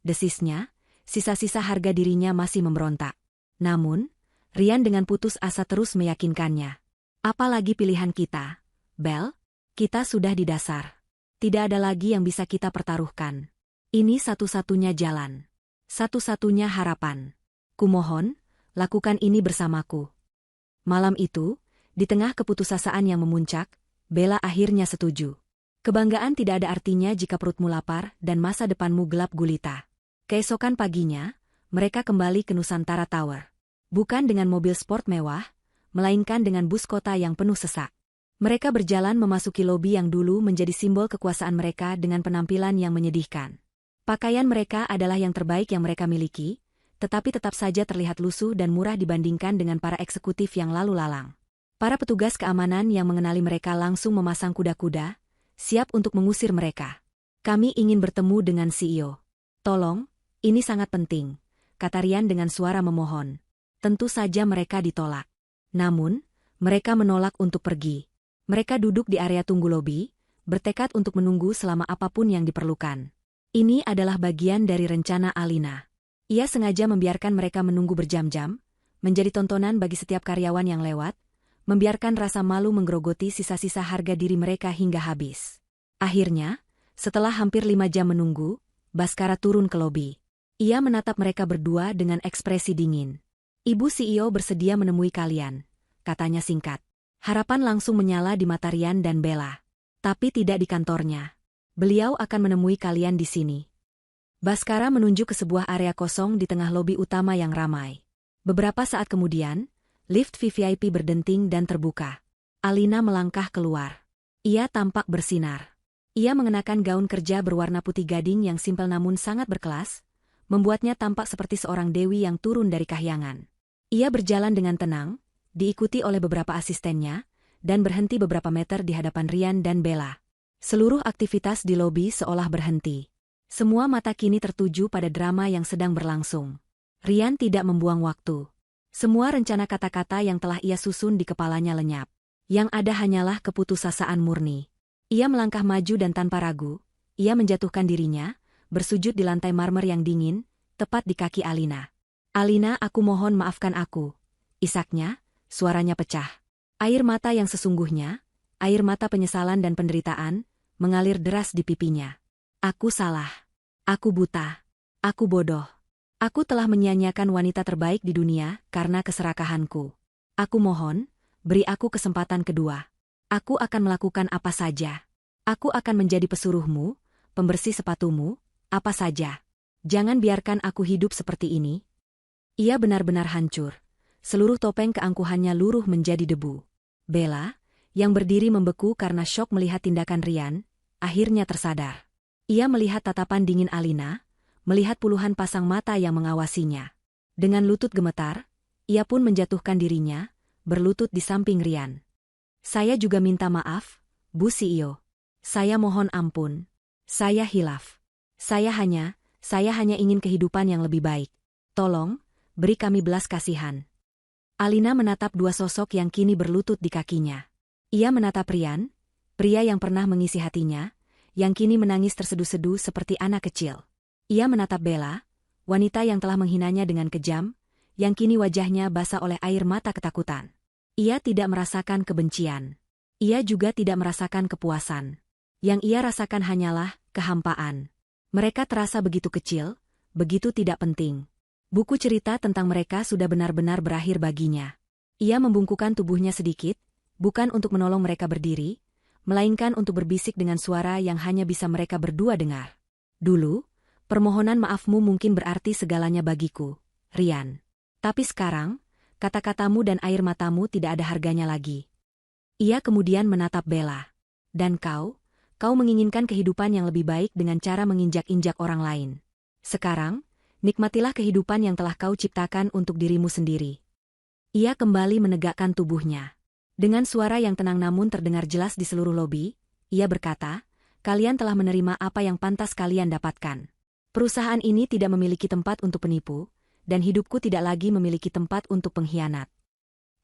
Desisnya, sisa-sisa harga dirinya masih memberontak. Namun, Rian dengan putus asa terus meyakinkannya. "Apalagi pilihan kita, Bel? Kita sudah di dasar. Tidak ada lagi yang bisa kita pertaruhkan. Ini satu-satunya jalan. Satu-satunya harapan. Kumohon, lakukan ini bersamaku." Malam itu, di tengah keputusasaan yang memuncak, Bella akhirnya setuju. Kebanggaan tidak ada artinya jika perutmu lapar dan masa depanmu gelap gulita. Keesokan paginya, mereka kembali ke Nusantara Tower. Bukan dengan mobil sport mewah, melainkan dengan bus kota yang penuh sesak. Mereka berjalan memasuki lobi yang dulu menjadi simbol kekuasaan mereka dengan penampilan yang menyedihkan. Pakaian mereka adalah yang terbaik yang mereka miliki, tetapi tetap saja terlihat lusuh dan murah dibandingkan dengan para eksekutif yang lalu lalang. Para petugas keamanan yang mengenali mereka langsung memasang kuda-kuda, siap untuk mengusir mereka. "Kami ingin bertemu dengan CEO. Tolong, ini sangat penting," kata Rian dengan suara memohon. Tentu saja mereka ditolak. Namun, mereka menolak untuk pergi. Mereka duduk di area tunggu lobi, bertekad untuk menunggu selama apapun yang diperlukan. Ini adalah bagian dari rencana Alina. Ia sengaja membiarkan mereka menunggu berjam-jam, menjadi tontonan bagi setiap karyawan yang lewat, membiarkan rasa malu menggerogoti sisa-sisa harga diri mereka hingga habis. Akhirnya, setelah hampir 5 jam menunggu, Baskara turun ke lobi. Ia menatap mereka berdua dengan ekspresi dingin. "Ibu CEO bersedia menemui kalian," katanya singkat. Harapan langsung menyala di mata Rian dan Bella. "Tapi tidak di kantornya. Beliau akan menemui kalian di sini." Baskara menunjuk ke sebuah area kosong di tengah lobi utama yang ramai. Beberapa saat kemudian, lift VVIP berdenting dan terbuka. Alina melangkah keluar. Ia tampak bersinar. Ia mengenakan gaun kerja berwarna putih gading yang simpel namun sangat berkelas, membuatnya tampak seperti seorang dewi yang turun dari kahyangan. Ia berjalan dengan tenang, diikuti oleh beberapa asistennya, dan berhenti beberapa meter di hadapan Rian dan Bella. Seluruh aktivitas di lobi seolah berhenti. Semua mata kini tertuju pada drama yang sedang berlangsung. Rian tidak membuang waktu. Semua rencana kata-kata yang telah ia susun di kepalanya lenyap. Yang ada hanyalah keputusasaan murni. Ia melangkah maju dan tanpa ragu, ia menjatuhkan dirinya, bersujud di lantai marmer yang dingin, tepat di kaki Alina. "Alina, aku mohon maafkan aku." Isaknya, suaranya pecah. Air mata yang sesungguhnya, air mata penyesalan dan penderitaan, mengalir deras di pipinya. "Aku salah. Aku buta. Aku bodoh. Aku telah menyia-nyiakan wanita terbaik di dunia karena keserakahanku. Aku mohon, beri aku kesempatan kedua. Aku akan melakukan apa saja. Aku akan menjadi pesuruhmu, pembersih sepatumu, apa saja. Jangan biarkan aku hidup seperti ini." Ia benar-benar hancur. Seluruh topeng keangkuhannya luruh menjadi debu. Bella, yang berdiri membeku karena syok melihat tindakan Rian, akhirnya tersadar. Ia melihat tatapan dingin Alina, melihat puluhan pasang mata yang mengawasinya. Dengan lutut gemetar, ia pun menjatuhkan dirinya, berlutut di samping Rian. "Saya juga minta maaf, Bu CEO. Saya mohon ampun. Saya hilaf. Saya hanya ingin kehidupan yang lebih baik. Tolong, beri kami belas kasihan." Alina menatap dua sosok yang kini berlutut di kakinya. Ia menatap Rian, pria yang pernah mengisi hatinya, yang kini menangis terseduh-seduh seperti anak kecil. Ia menatap Bella, wanita yang telah menghinanya dengan kejam, yang kini wajahnya basah oleh air mata ketakutan. Ia tidak merasakan kebencian. Ia juga tidak merasakan kepuasan. Yang ia rasakan hanyalah kehampaan. Mereka terasa begitu kecil, begitu tidak penting. Buku cerita tentang mereka sudah benar-benar berakhir baginya. Ia membungkukkan tubuhnya sedikit, bukan untuk menolong mereka berdiri, melainkan untuk berbisik dengan suara yang hanya bisa mereka berdua dengar. "Dulu, permohonan maafmu mungkin berarti segalanya bagiku, Rian. Tapi sekarang, kata-katamu dan air matamu tidak ada harganya lagi." Ia kemudian menatap Bella. "Dan kau menginginkan kehidupan yang lebih baik dengan cara menginjak-injak orang lain. Sekarang, nikmatilah kehidupan yang telah kau ciptakan untuk dirimu sendiri." Ia kembali menegakkan tubuhnya. Dengan suara yang tenang namun terdengar jelas di seluruh lobi, ia berkata, "Kalian telah menerima apa yang pantas kalian dapatkan. Perusahaan ini tidak memiliki tempat untuk penipu, dan hidupku tidak lagi memiliki tempat untuk pengkhianat.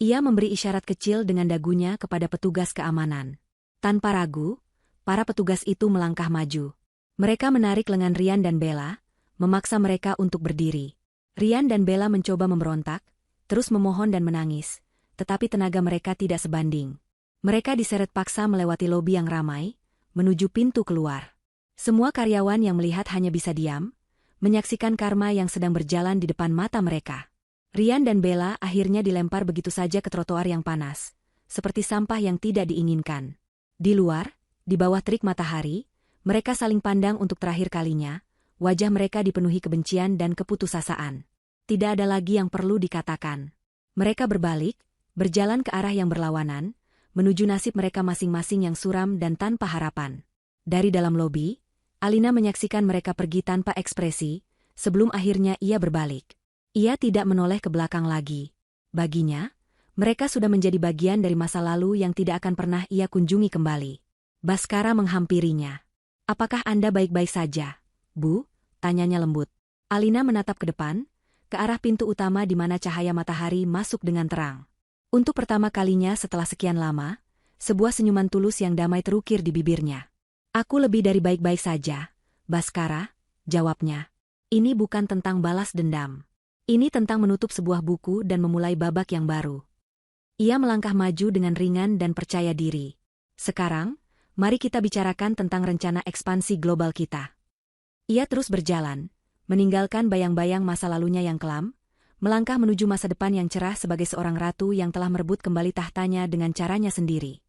Ia memberi isyarat kecil dengan dagunya kepada petugas keamanan. Tanpa ragu, para petugas itu melangkah maju. Mereka menarik lengan Rian dan Bella, memaksa mereka untuk berdiri. Rian dan Bella mencoba memberontak, terus memohon dan menangis, tetapi tenaga mereka tidak sebanding. Mereka diseret paksa melewati lobi yang ramai, menuju pintu keluar. Semua karyawan yang melihat hanya bisa diam, menyaksikan karma yang sedang berjalan di depan mata mereka. Rian dan Bella akhirnya dilempar begitu saja ke trotoar yang panas, seperti sampah yang tidak diinginkan. Di luar, di bawah terik matahari, mereka saling pandang untuk terakhir kalinya, wajah mereka dipenuhi kebencian dan keputusasaan. Tidak ada lagi yang perlu dikatakan. Mereka berbalik, berjalan ke arah yang berlawanan, menuju nasib mereka masing-masing yang suram dan tanpa harapan. Dari dalam lobi, Alina menyaksikan mereka pergi tanpa ekspresi, sebelum akhirnya ia berbalik. Ia tidak menoleh ke belakang lagi. Baginya, mereka sudah menjadi bagian dari masa lalu yang tidak akan pernah ia kunjungi kembali. Baskara menghampirinya. "Apakah Anda baik-baik saja, Bu?" tanyanya lembut. Alina menatap ke depan, ke arah pintu utama di mana cahaya matahari masuk dengan terang. Untuk pertama kalinya setelah sekian lama, sebuah senyuman tulus yang damai terukir di bibirnya. "Aku lebih dari baik-baik saja, Baskara," jawabnya. "Ini bukan tentang balas dendam. Ini tentang menutup sebuah buku dan memulai babak yang baru." Ia melangkah maju dengan ringan dan percaya diri. "Sekarang, mari kita bicarakan tentang rencana ekspansi global kita." Ia terus berjalan, meninggalkan bayang-bayang masa lalunya yang kelam, melangkah menuju masa depan yang cerah sebagai seorang ratu yang telah merebut kembali tahtanya dengan caranya sendiri.